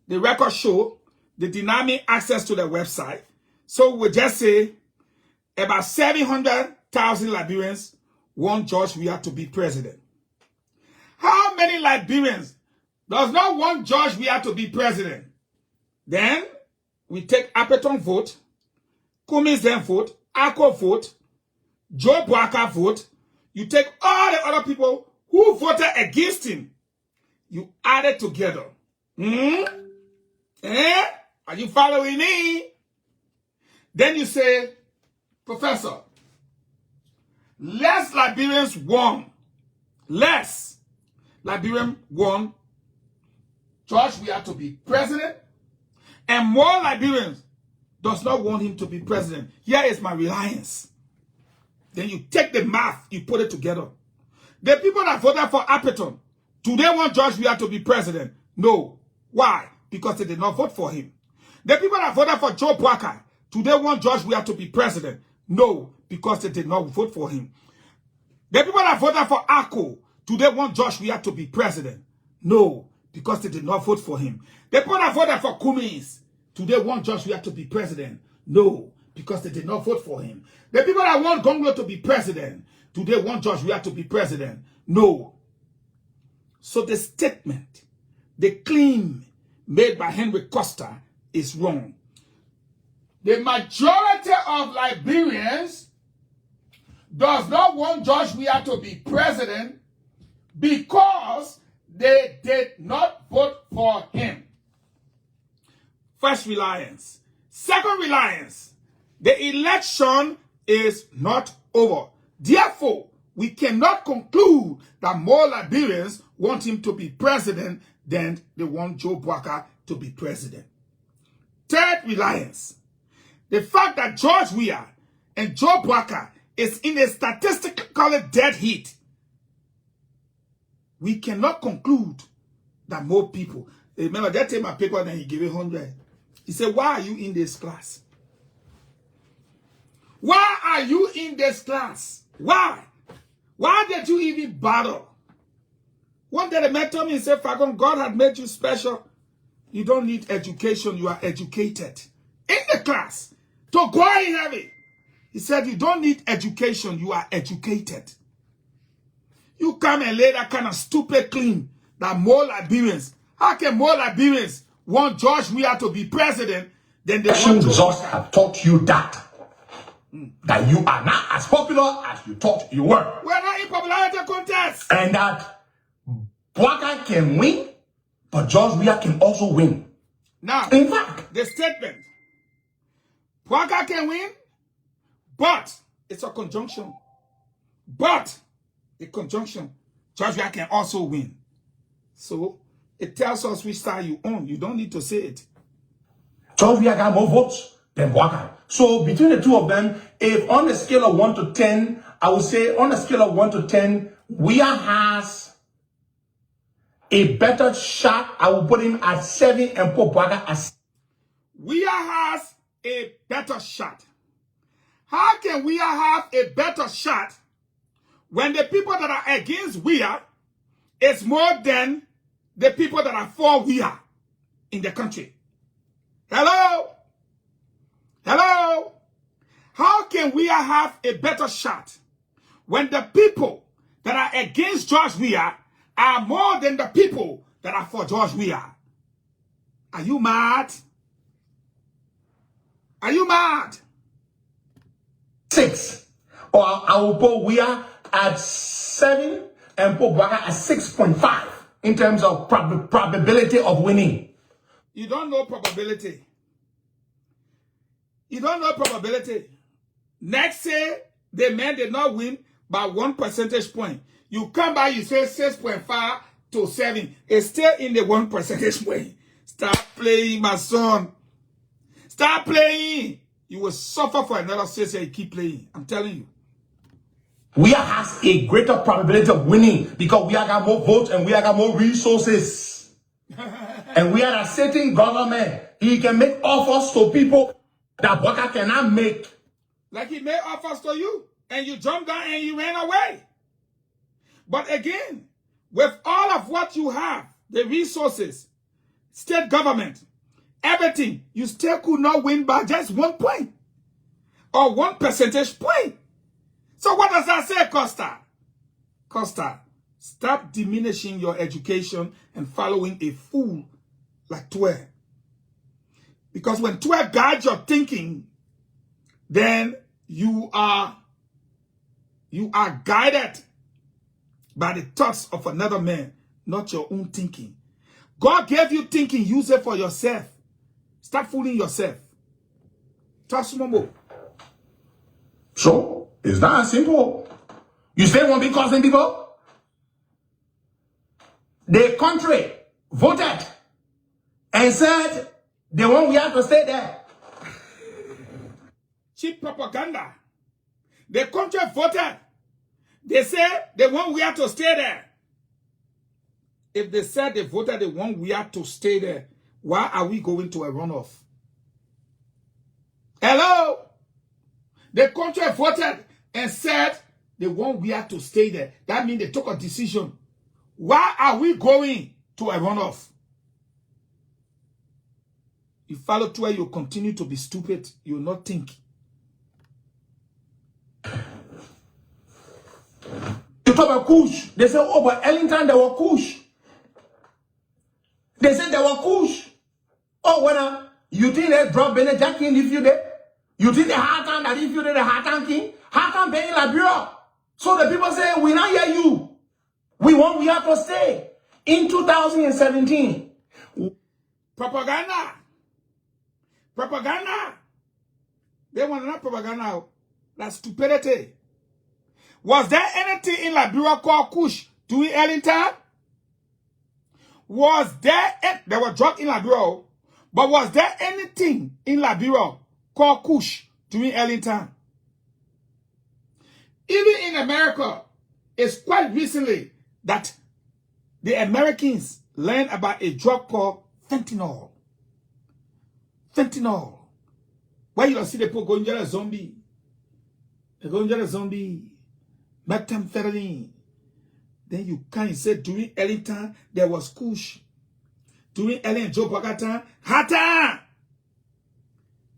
The records show they deny me access to the website. So we'll just say about 700,000 Liberians want George Weah to be president. How many Liberians does not want George Weah to be president? Then we take Appeton vote, Kumi's then vote, Ako vote, Joe Parker vote. You take all the other people who voted against him. You add it together. Are you following me? Then you say, Professor, less Liberians won. Less Liberians won George Weah to be president. And more Liberians does not want him to be president. Here is my reliance. Then you take the math, you put it together. The people that voted for Appeton, do they want George Weah to be president? No. Why? Because they did not vote for him. The people that voted for Joe Parker, do they want George Weah to be president? No, because they did not vote for him. The people that voted for Ako, do they want George Weah to be president? No, because they did not vote for him. The people that voted for Cummins, do they want George Weah to be president? No, because they did not vote for him. The people that want Gonglo to be president, do they want George Weah to be president? No. So the statement, the claim made by Henry Costa is wrong. The majority of Liberians does not want George Weah to be president because they did not vote for him. First reliance. Second reliance. The election is not over. Therefore, we cannot conclude that more Liberians want him to be president than they want Joe Parker to be president. Third reliance. The fact that George Weah and Joe Parker is in a statistical dead heat. We cannot conclude that more people. Remember, that take my paper and he gave it 100. He said, why are you in this class? Why are you in this class? Why? Why did you even bother? One day the man told me and said, Fahngon, God had made you special. You don't need education, you are educated. In the class, to go in heaven. He said, you don't need education, you are educated. You come and lay that kind of stupid claim that more Liberians, how can more Liberians want George Weah to be president than they want Joe results Parker? have taught you that you are not as popular as you thought you were. We're not in popularity contest. And that Parker can win, but George Weah can also win. Now, In fact, the statement, Parker can win, but it's a conjunction. But a conjunction, George Weah can also win. So it tells us which side you own. You don't need to say it. George Weah got more votes than Parker. So between the two of them, if on a scale of 1 to 10, I would say on a scale of 1 to 10, Weah has a better shot. I will put him at 7 and put Parker at. Weah has a better shot. How can Weah have a better shot when the people that are against Weah is more than the people that are for Weah in the country? Hello? Hello? How can Weah have a better shot when the people that are against George Weah are more than the people that are for George Weah? Are you mad? Are you mad? 6. Or I will put Weah at 7 and put Parker at 6.5 in terms of probability of winning. You don't know probability. You don't know probability. Next say the man did not win by 1 percentage point. You come by, you say 6.5 to 7. It's still in the 1 percentage point. Stop playing, my son. Start playing. You will suffer for another 6 years. You keep playing. I'm telling you. We has a greater probability of winning because we have got more votes and we have got more resources. And we are a sitting government. He can make offers to people that Boka cannot make. Like he made offers to you and you jumped down and you ran away. But again, with all of what you have, the resources, state government, everything, you still could not win by just 1 point or 1 percentage point. So what does that say, Costa? Costa, stop diminishing your education and following a fool like Twe. Because when Twe guides your thinking, then you are guided by the thoughts of another man, not your own thinking. God gave you thinking, use it for yourself. Stop fooling yourself. Trust Momo. So, it's that simple. You still won't be causing people? The country voted and said they want we have to stay there. Cheap propaganda. The country voted. They said they want we have to stay there. If they said they voted they want we have to stay there, why are we going to a runoff? Hello? The country voted and said they want we have to stay there. That means they took a decision. Why are we going to a runoff? You follow to where you continue to be stupid. You will not think. You talk about Kush. They say, oh, but Ellington, they were Kush. They said they were Kush. Oh, when you think they drop Benedict King if you did? You think the Hartan that if you did the Hartan King? Hartan paying Liberia. So the people say, we not hear you. We have to stay. In 2017. Propaganda. Propaganda. They want not propaganda. That's stupidity. Was there anything in Liberia called Kush during Ellington? Was there were drugs in Liberia, but was there anything in Liberia called Kush during Ellington? Even in America, it's quite recently that the Americans learned about a drug called fentanyl. Fentanyl. Why you don't see the people going to a zombie? They're going to a zombie. Methamphetamine. Then you can't say during Ellington there was Kush. During Ellen Joe Bagatan, Hatan.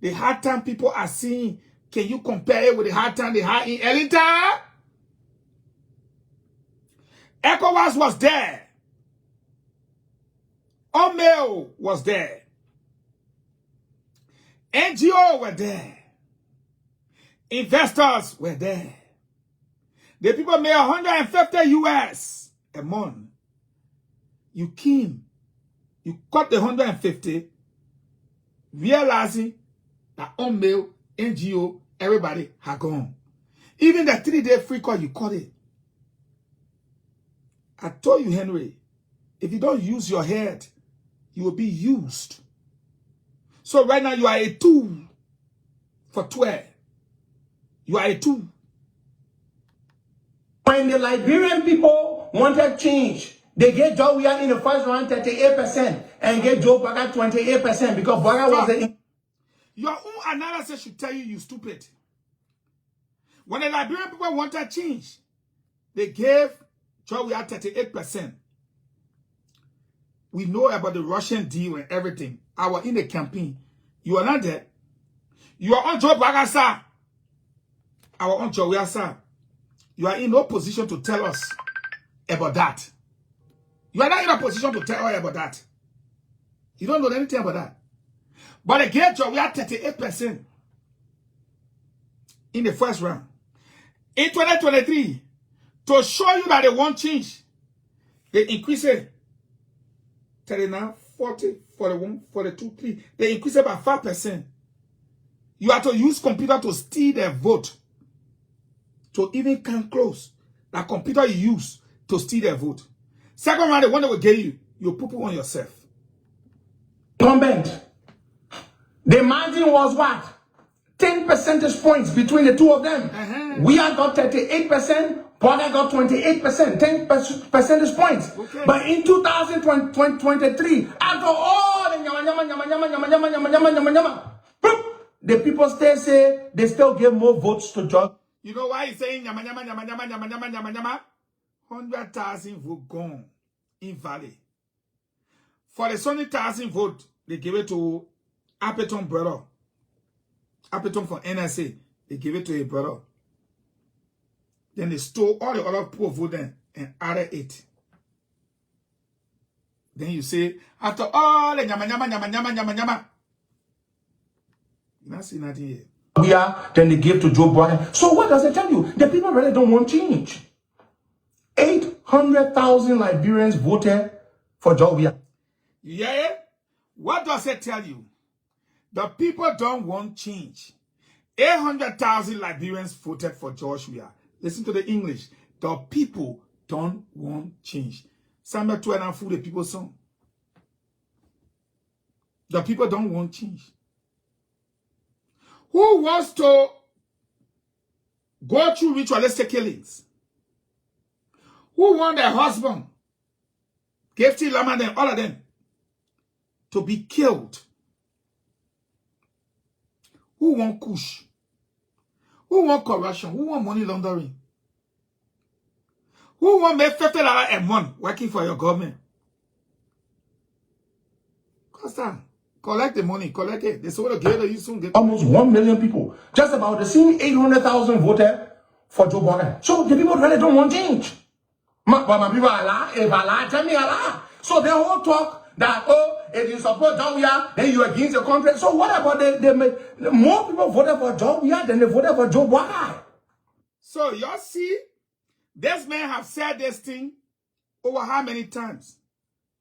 The Hatan people are seeing. Can you compare it with the Hatan they had in Ellington? ECOWAS was there. OMEO was there. NGO were there. Investors were there. The people made 150 US a month. You came, you cut the 150, realizing that OMEO, NGO, everybody had gone. Even the 3-day free call, you cut it. I told you, Henry, if you don't use your head, you will be used. So right now, you are a tool for 12. You are a tool. When the Liberian people wanted change, they gave Joe Weah in the first round 38% and gave Joe Baga 28% because Baga was the... Your own analysis should tell you you're stupid. When the Liberian people wanted change, they gave Joe Weah 38%. We know about the Russian deal and everything. I was in the campaign. You are not there. You are on Joe Baga, sir. I was on Joe Weah, sir. You are in no position to tell us about that. You are not in a position to tell us about that. You don't know anything about that. But again, we are 38% in the first round. In 2023, to show you that they won't change, they increase it 39, 40, 41, 42, 3. They increase it by 5%. You have to use computer to steal their vote. To even come close. That computer you use to steal their vote. Second round, the one that will get you, you poo-poo on yourself. Incumbent. The margin was what? 10 percentage points between the two of them. We have got 38%, Boga got 28%, 10 percentage points. Okay. But in 2023, after all the the people still say they still give more votes to George. You know why he's saying nyama nyama nyama nyama nyama nyama nyama nyama? 100,000 votes gone, invalid. For the 20,000 votes, they give it to Appleton brother. Appleton from NSA, they give it to a brother. Then they stole all the other poor votes and added it. Then you say, after all the nyama nyama nyama nyama nyama nyama, you not see nothing here. Then they give to Joe Biden. So what does it tell you? The people really don't want change. 800,000 Liberians voted for Joe Biden. Yeah? What does it tell you? The people don't want change. 800,000 Liberians voted for George Weah. Listen to the English. The people don't want change. Samuel 12 and fool the people song. The people don't want change. Who wants to go through ritualistic killings? Who want their husband, Gifty Lama, and all of them, to be killed? Who want kush? Who want corruption? Who want money laundering? Who want make $50 a month working for your government? Costa, collect the money, collect it. They sort of get it, you soon get almost 1 million people. Just about the same 800,000 voted for Joe Biden. So the people really don't want change. But my people are alive, if Allah, tell me Allah. So they all talk that, oh, if you support Joe Weah, then you against the country. So what about the more people voted for Joe Weah than they voted for Joe Biden? So y'all see, this man have said this thing over how many times?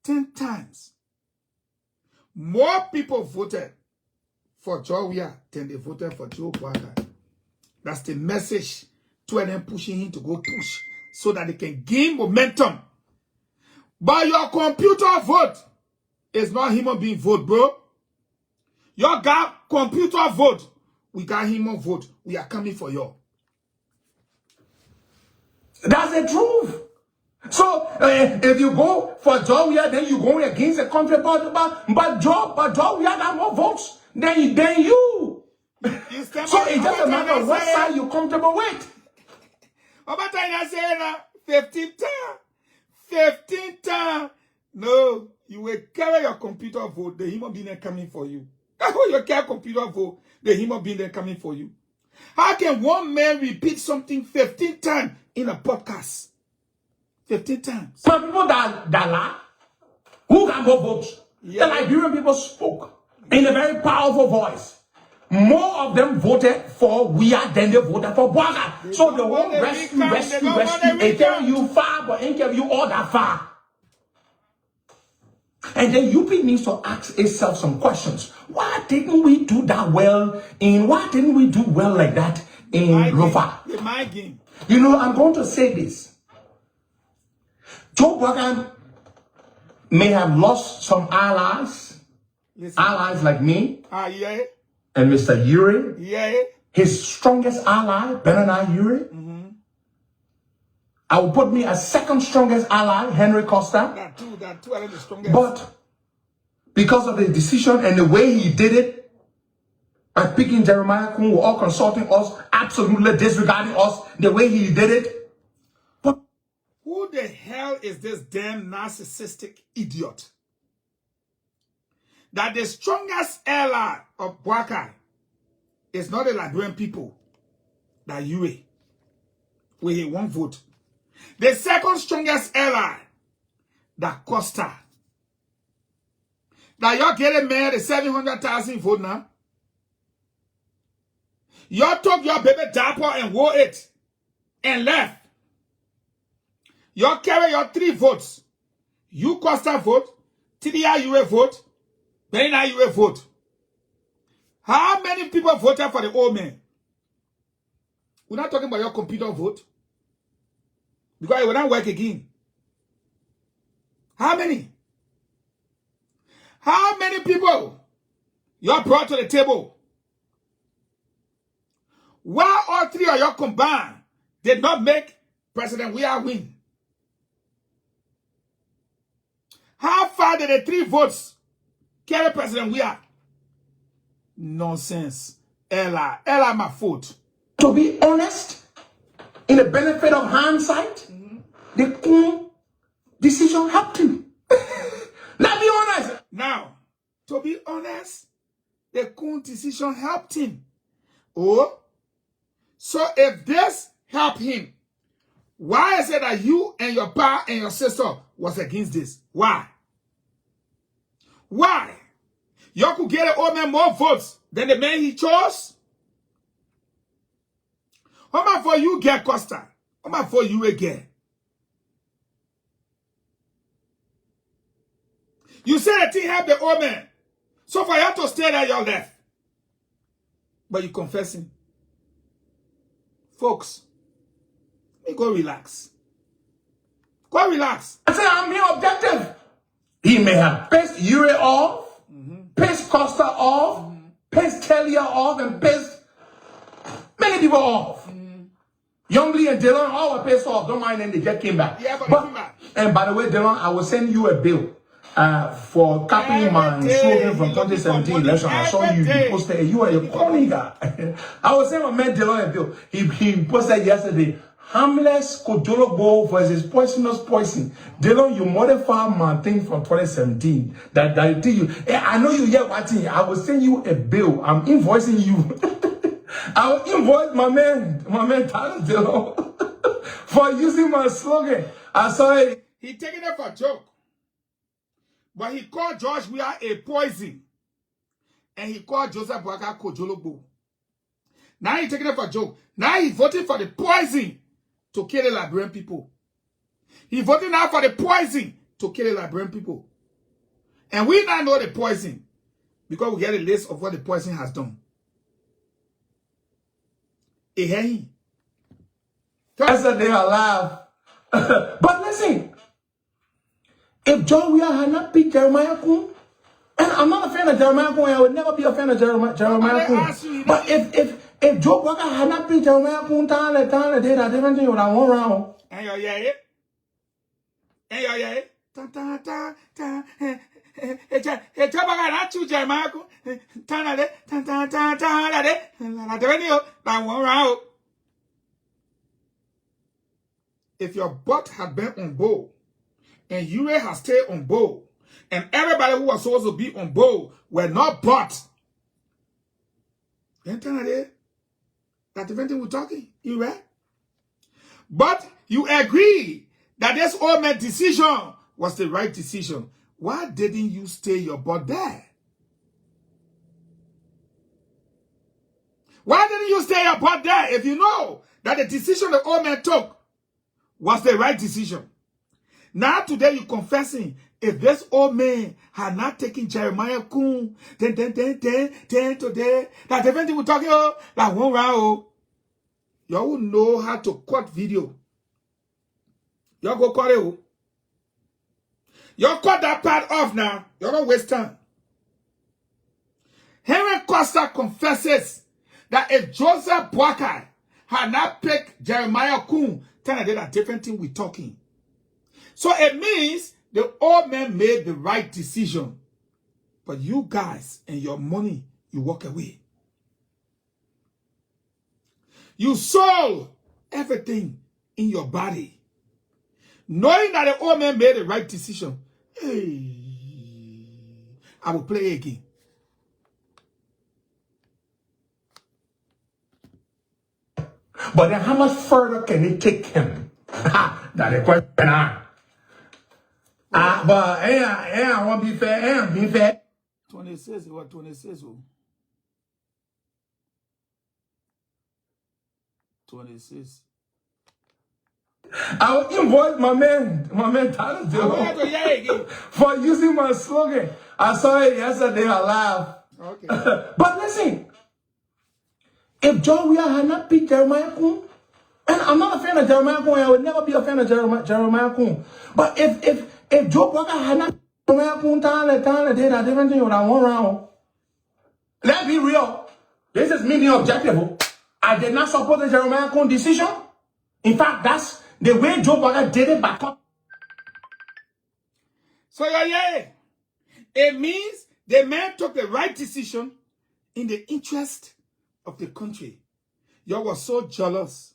10 times. More people voted for Joe Weah than they voted for Joe Biden. That's the message to them pushing him to go push so that they can gain momentum. But your computer vote is not human being vote, bro. Your got computer vote. We got human vote. We are coming for you. That's the truth. So if you go for Joe Weah, then you go against the country. But Joe Weah got more votes than you. So it's just a matter of what side you're comfortable with. About time I say 15 times. 15 times. No, you will carry your computer vote. The human being coming for you. That's why you carry computer vote. The human being coming for you. How can one man repeat something 15 times in a podcast? 15 times. Some people that lie, who got more votes? Yeah. The Liberian people spoke in a very powerful voice. More of them voted for Weah than they voted for Bwaga. So the whole rescue, they carry you far, but ain't carry you all that far. And then UP needs to ask itself some questions. Why didn't we do that well why didn't we do well like that in Runoff? My game. You know, I'm going to say this. Joe Biden may have lost some allies. Listen. Allies like me. Yeah. And Mr. Uri. Yeah. His strongest ally, Bernard Uri. I will put me as second strongest ally, Henry Costa. That two are the strongest. But because of the decision and the way he did it, by picking Jeremiah Kun, were all consulting us, absolutely disregarding us, the way he did it. But who the hell is this damn narcissistic idiot? That the strongest ally of Bwakai is not the Liberian people, that UA, where he won't vote. The second strongest ally, that Costa. That y'all getting mad at 700,000 vote now. Y'all took your baby dapper and wore it and left. Y'all carry your 3 votes. You Costa vote, TDI UA vote, Bernard UA vote. How many people voted for the old man? We're not talking about your computer vote. Because it will not work again. How many? How many people you brought to the table. Why all three of you combined did not make President Weah win? How far did the 3 votes carry President Weah? Nonsense. Ella my foot. To be honest, in the benefit of hindsight, the Kun decision helped him. Let's be honest. Now, to be honest, the Kun decision helped him. Oh, so if this helped him, why is it that you and your pa and your sister was against this? Why? Why? You could get an old man more votes than the man he chose? How much for you get, Costa? How much for you again? You said the thing helped the old man. So for you to stay there, you're left. But you confessing. Folks, go relax. Go relax. I said, I'm being objective. He may have pissed Yuri off, pissed Costa off, pissed Talia off, and pissed many people off. Youngly and Dylan all were pissed off. Don't mind them, they just came back. Yeah, but they came back. And by the way, Dylan, I will send you a bill for copying my slogan from 2017 election. I saw you posted. You are a corny guy. I was saying my man Dylan a bill. He posted yesterday. Harmless Kojolo versus poisonous poison. Dylan, you modified my thing from 2017. That I tell you. I know you yet watching. I will send you a bill. I'm invoicing you. I will invoice my man Tyler Dylan for using my slogan. I saw it. He taking it for a joke. But he called George Weah a poison. And he called Joseph Boakai Kojolobo. Now he taking it for a joke. Now he voted for the poison to kill the Liberian people. He voted now for the poison to kill the Liberian people. And we now know the poison because we get a list of what the poison has done. Hey. That's that they are alive. But listen, if John Weah had not beat Jeremiah Kun, and I'm not a fan of Jeremiah Kun, I would never be a fan of Jeremiah Kun. But if Joe Walker had not beat Jeremiah Kun, time did a different thing with that 1 round. And yeah. If your butt had been on board and Yuri has stayed on board and everybody who was supposed to be on board were not bought, then that's the thing we're talking, you right? But you agree that this old man decision was the right decision. Why didn't you stay your butt there? Why didn't you stay your butt there if you know that the decision the old man took was the right decision? Now today you're confessing, if this old man had not taken Jeremiah Kun, then today, that the thing we're talking about, like 1 round, y'all will know how to cut video. Y'all go cut it. Y'all cut that part off now. Y'all don't waste time. Henry Costa confesses that if Joseph Boakai had not picked Jeremiah Kun, then did a different thing we're talking. So it means the old man made the right decision. But you guys and your money, you walk away. You sold everything in your body, knowing that the old man made the right decision. Hey, I will play again. But then how much further can it take him? That's the question. But I want to be fair. I be fair. 26, what 26? 26. I will invoice my man Tyler Dylan for using my slogan. I saw it yesterday. I laughed. Okay. But listen, if John Weah had not beat Jeremiah Kun, and I'm not a fan of Jeremiah Kun, I would never be a fan of Jeremiah Kun. But if Joe Walker had not beat Jeremiah Kun, time did a different thing with that 1 round. Let's be real. This is me being objective. I did not support the Jeremiah Cohn decision. In fact, that's the way Joe Biden did it back up. So yeah, it means the man took the right decision in the interest of the country. You was so jealous.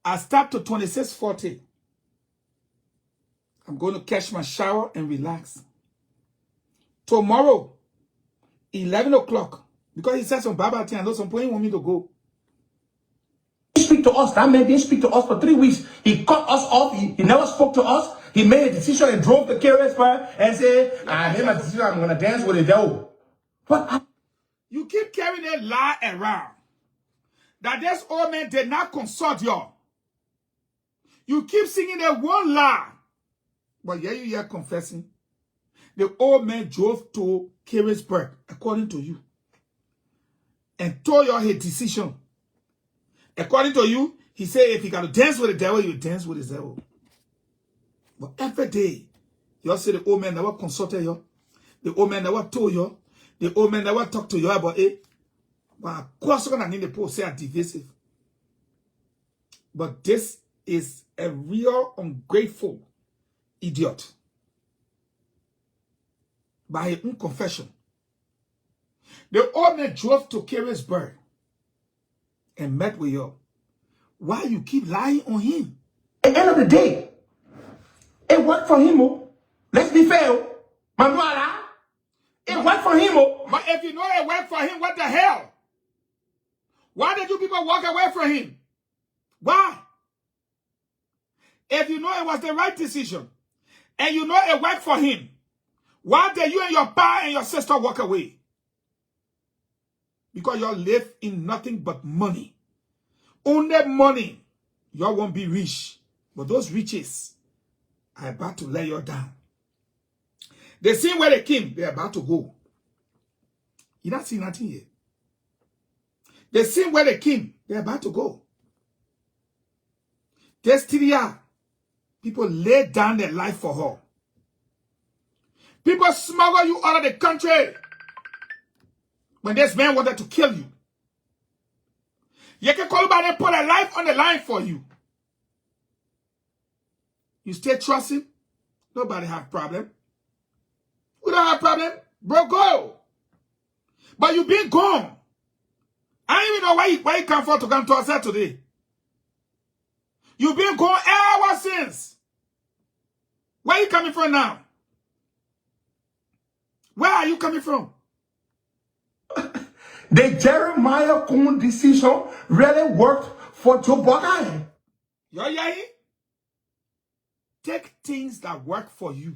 I stopped to 26:40. I'm going to catch my shower and relax. Tomorrow, 11 o'clock, because he said some Bible thing, I know some point he want me to go. He speak to us. That man didn't speak to us for 3 weeks. He cut us off. He never spoke to us. He made a decision and drove the carrier and said, I made my decision. I'm going to dance with the devil. What? You keep carrying that lie around. That this old man did not consult y'all. You keep singing that one lie. But yeah, you are confessing. The old man drove to Carrisburg, according to you, and told y'all his decision. According to you, he said if he got to dance with the devil, he will dance with the devil. But every day, y'all say the old man never consulted you. The old man never told you. The old man never talked to you about it. But of course, you're going to need the post say divisive. But this is a real ungrateful idiot. By his own confession. The old man drove to Carrisburg and met with you. Why you keep lying on him? At the end of the day, it worked for him. Let's be fair. Manuela, it worked for him. But if you know it worked for him, what the hell? Why did you people walk away from him? Why? If you know it was the right decision, and you know it worked for him, why did you and your pa and your sister walk away? Because y'all live in nothing but money. Only money. Y'all won't be rich. But those riches are about to lay you down. They see where they came, they're about to go. You not see nothing yet. They see where they came, they're about to go. There's TDR. People lay down their life for her. People smuggle you out of the country when this man wanted to kill you. You can call about and put a life on the line for you. You still trust him? Nobody have problem. We don't have problem. Bro, go. But you been gone. I don't even know why you come for to come to us here today. You been gone ever since. Where are you coming from now? Where are you coming from? The Jeremiah Cohn decision really worked for Joe Biden. Yeah. Take things that work for you.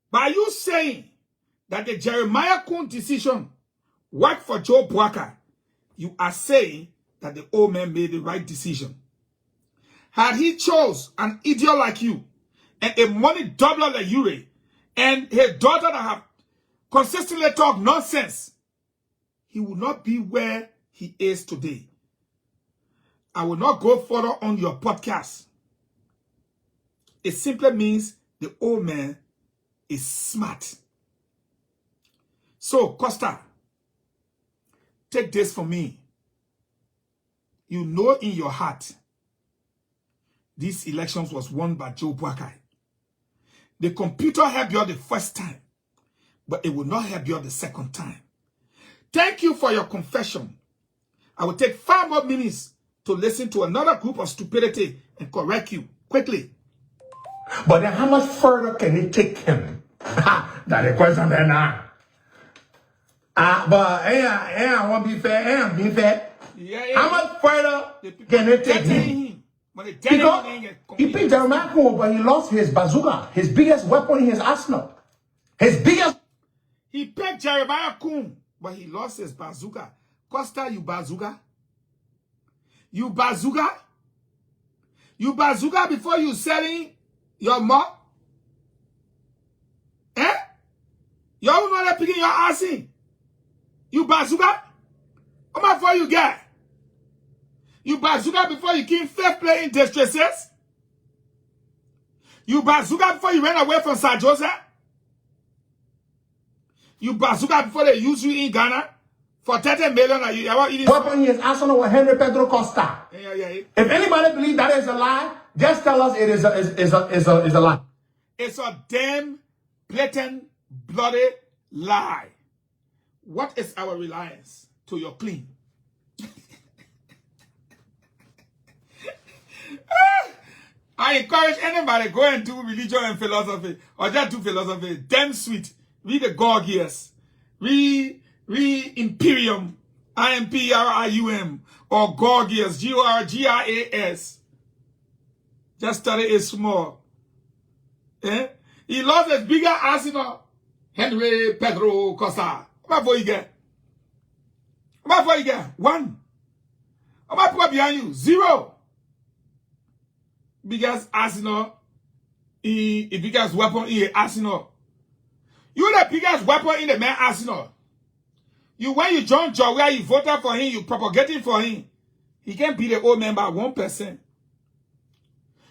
By you saying that the Jeremiah Cohn decision worked for Joe Biden, you are saying that the old man made the right decision. Had he chose an idiot like you, and a money doubler like you, and his daughter that have consistently talk nonsense, he would not be where he is today. I will not go further on your podcast. It simply means the old man is smart. So, Costa, take this from me. You know in your heart, these elections was won by Joe Biden. The computer helped you the first time, but it will not help you the second time. Thank you for your confession. I will take 5 more minutes to listen to another group of stupidity and correct you quickly. But then how much further can it take him? That's the question there now. But I want to be fair. I'm being fair. Yeah. How much further can it take him? Because he picked Jeremiah Cohn, but he lost his bazooka, his biggest weapon in his arsenal. He picked Jeremiah Cohn, but he lost his bazooka. Costa, you bazooka? You bazooka? You bazooka before you selling your mom? Eh? You all know that picking your ass in. You bazooka? How much for you get? You bazooka before you came 5th place in distresses? You bazooka before you ran away from San Jose? You bazooka before they use you in Ghana for 30 million. And you are eating. Weapon is arsenal with Henry Pedro Costa. Yeah. If anybody believes that is a lie, just tell us it is a lie. It's a damn blatant, bloody lie. What is our reliance to your clean? I encourage anybody go and do religion and philosophy, or just do philosophy. Damn sweet. Read the Gorgias. Read Imperium, IMPRIUM, or Gorgias, GORGIAS. Just study it small. Eh? He lost his bigger arsenal. Henry Pedro Costa. How much you get? How much you get? 1. How much people behind you? 0. Biggest arsenal, the biggest weapon in the arsenal. You the biggest weapon in the man arsenal. When you join Joe, you voted for him, you propagating for him. He can't be the old man by 1%.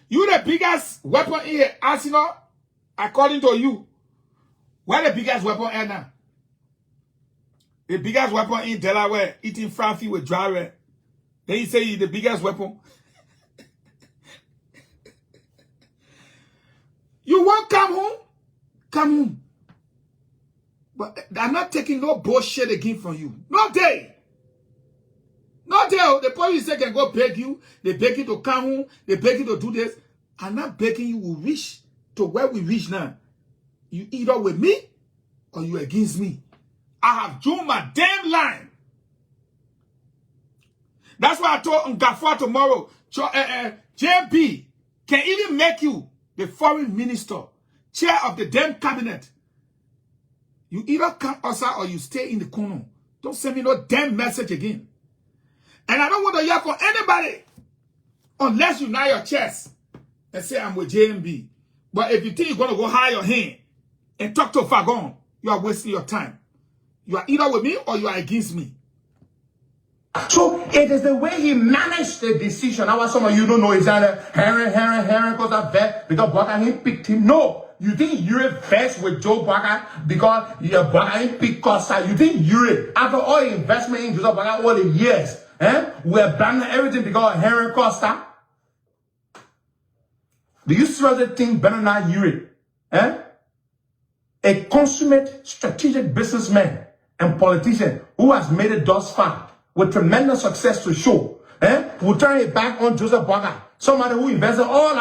You the biggest weapon in the arsenal, according to you. Where the biggest weapon is now? The biggest weapon in Delaware, eating fraffy with dry red. Then you say he's the biggest weapon. You want come home? Come home. But I'm not taking no bullshit again from you. No day. No day. The police say can go beg you. They beg you to come home. They beg you to do this. I'm not begging you. We reach to where we reach now. You either with me or you against me. I have drawn my damn line. That's why I told Ngafwa tomorrow. JB can even make you the foreign minister, chair of the damn cabinet. You either come outside or you stay in the corner. Don't send me no damn message again. And I don't want to hear from anybody unless you nod your chest and say I'm with JMB. But if you think you're going to go hide your hand and talk to Fahngon, you are wasting your time. You are either with me or you are against me. So it is the way he managed the decision. Now some of you don't know is that Henry because I bet because Baka he picked him. No, you think you're best with Joe Baka because Baka he picked Costa. You think you're after all the investment in Joseph Baka all the years, we're banning everything because of Henry Costa. Do you seriously think Bernard Uri, a consummate strategic businessman and politician who has made it thus far with tremendous success to show, will turn it back on Joseph Baka, somebody who invested all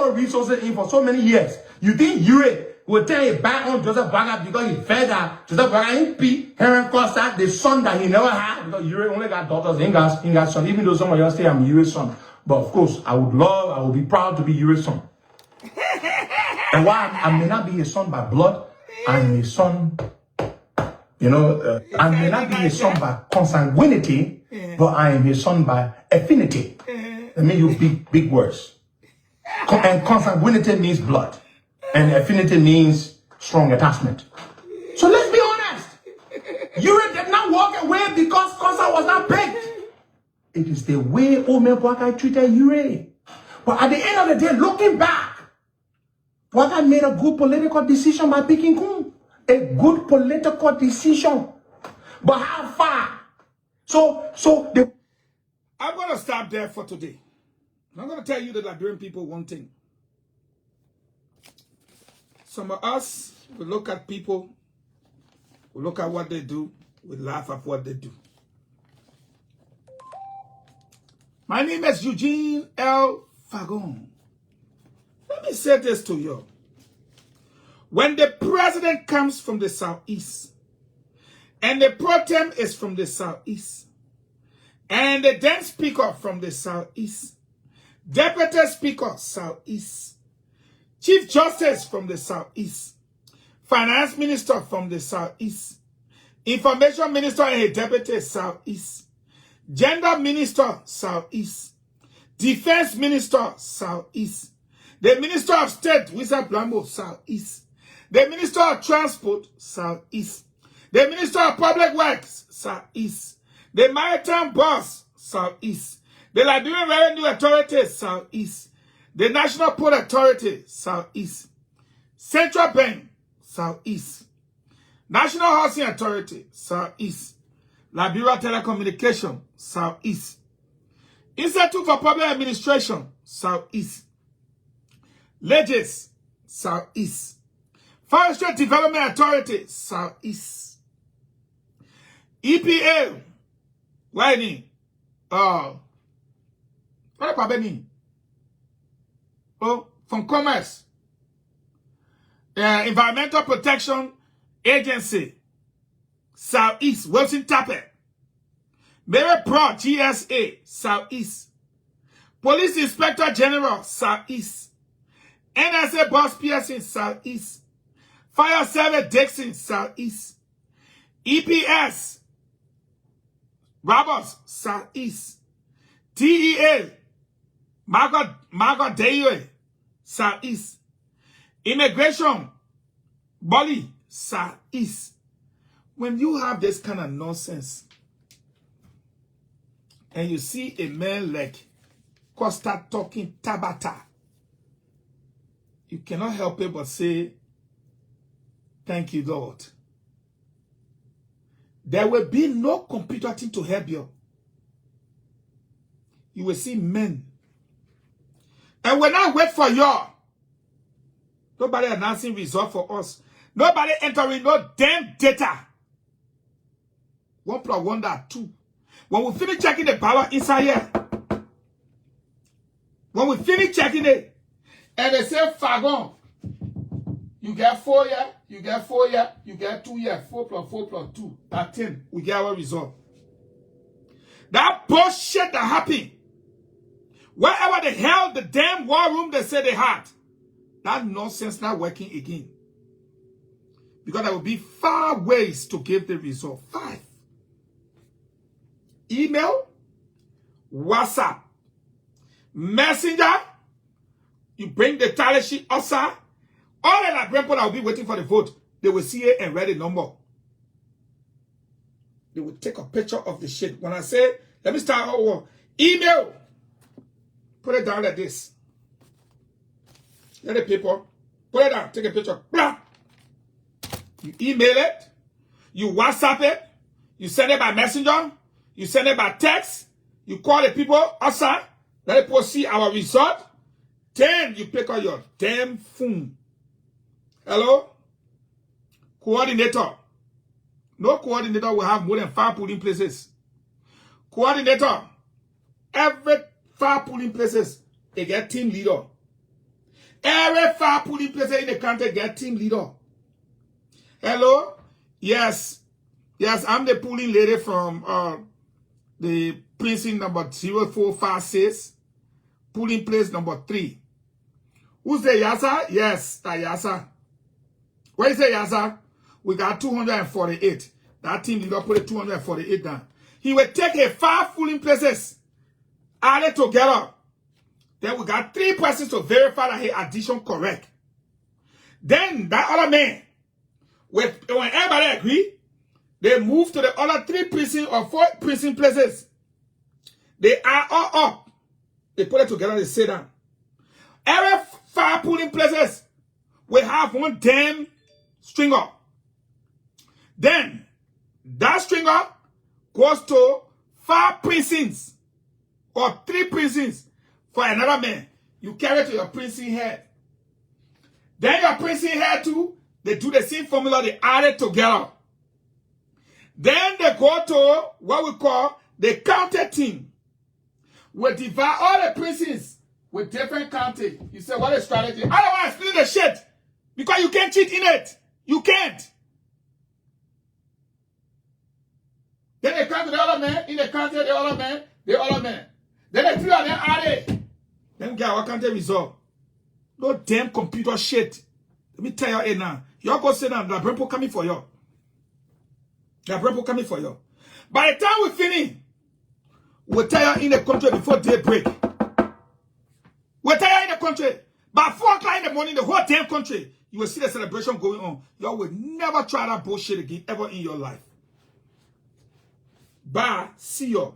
the resources in for so many years? You think Uri will turn it back on Joseph Baka because he fed that Joseph Baka ain't beat Henry Costa, the son that he never had? Because Uri only got daughters, he ain't got son, even though some of y'all say I'm Uri's son. But of course, I would be proud to be Uri's son. And while I may not be his son by blood, I'm his son. I may not be his son by consanguinity, but I am his son by affinity. That means you big words. And consanguinity means blood. And affinity means strong attachment. So let's be honest. Uri did not walk away because Costa was not picked. It is the way Ome Bwaka treated Uri. But at the end of the day, looking back, Bwaka made a good political decision by picking Kun. A good political decision. But how far? I'm going to stop there for today. I'm going to tell you the Liberian people one thing. Some of us, we look at people, we look at what they do, we laugh at what they do. My name is Eugene L. Fahngon. Let me say this to you. When the president comes from the southeast, and the pro tem is from the southeast, and the then speaker from the southeast, deputy speaker southeast, chief justice from the southeast, finance minister from the southeast, information minister and a deputy southeast, gender minister southeast, defense minister southeast, the minister of state Wisa Blambo southeast, the Minister of Transport, Southeast. The Minister of Public Works, Southeast. The Maritime Boss, Southeast. The Liberian Revenue Authority, Southeast. The National Port Authority, Southeast. Central Bank, Southeast. National Housing Authority, Southeast. Liberia Telecommunication, Southeast. Institute for Public Administration, Southeast. Legis, Southeast. Forestry Development Authority, Southeast. EPA, why ni? What about ni? Oh, from Commerce. Environmental Protection Agency, Southeast, Wilson Tappet. Mary Pro, GSA, Southeast. Police Inspector General, Southeast. NSA Boss Pearson, Southeast. Fire Service Dixon, Southeast. EPS, Roberts, Southeast. TEA, Margot Dayo, Southeast. Immigration, Bali, Southeast. When you have this kind of nonsense, and you see a man like Costa talking Tabata, you cannot help it but say, thank you, Lord. There will be no computer thing to help you. You will see men. And when I wait for you, nobody announcing result for us. Nobody entering no damn data. 1 + 1 = 2. When we finish checking the power inside here, when we finish checking it, and they say Fahngon, you get 4 years, you get 4 years, you get 2 years, 4 + 4 + 2, that's 10. We get our result. That bullshit that happened, wherever the hell the damn war room they said they had, that nonsense not working again. Because there will be 5 ways to give the result. 5. Email, WhatsApp, Messenger, you bring the tally sheet outside, all the like people that will be waiting for the vote, they will see it and read the number. They will take a picture of the shit. When I say, let me start over. Email, put it down like this. Let the people, put it down, take a picture. Blah. You email it, you WhatsApp it, you send it by messenger, you send it by text, you call the people outside, let the people see our result, then you pick up your damn phone. Hello? Coordinator. No coordinator will have more than 5 polling places. Coordinator. Every 5 polling places, they get team leader. Every 5 polling places in the country get team leader. Hello? Yes. Yes, I'm the polling lady from the precinct number 0456. Polling place number 3. Who's the Yasa? Yes, that Yasa. Where is the Yasa? We got 248. That team leader put it 248 down. He will take a 5 polling places, add it together. Then we got 3 persons to verify that his addition correct. Then that other man, when everybody agree, they move to the other 3 precinct or 4 precinct places. They are all up. They put it together, they sit down. Every 5 polling places will have 1 damn stringer. Then that stringer goes to 5 precincts or 3 precincts for another man. You carry it to your precinct head. Then your precinct head too, they do the same formula, they add it together. Then they go to what we call the county team. We divide all the precincts with different county. You say, what is strategy? I don't want to explain the shit. Because you can't cheat in it. You can't. Then they come to the other man, in the county, the other man, the other man. Then the 3 of them add it. Then we get our county result. No damn computer shit. Let me tell you it now. Y'all go sit down. The Brempo coming for you. The Brempo coming for you. By the time we finish, we'll tell you in the country before daybreak. We'll tell you in the country. By 4 o'clock in the morning, the whole damn country, you will see the celebration going on. Y'all will never try that bullshit again ever in your life. Bye. See you.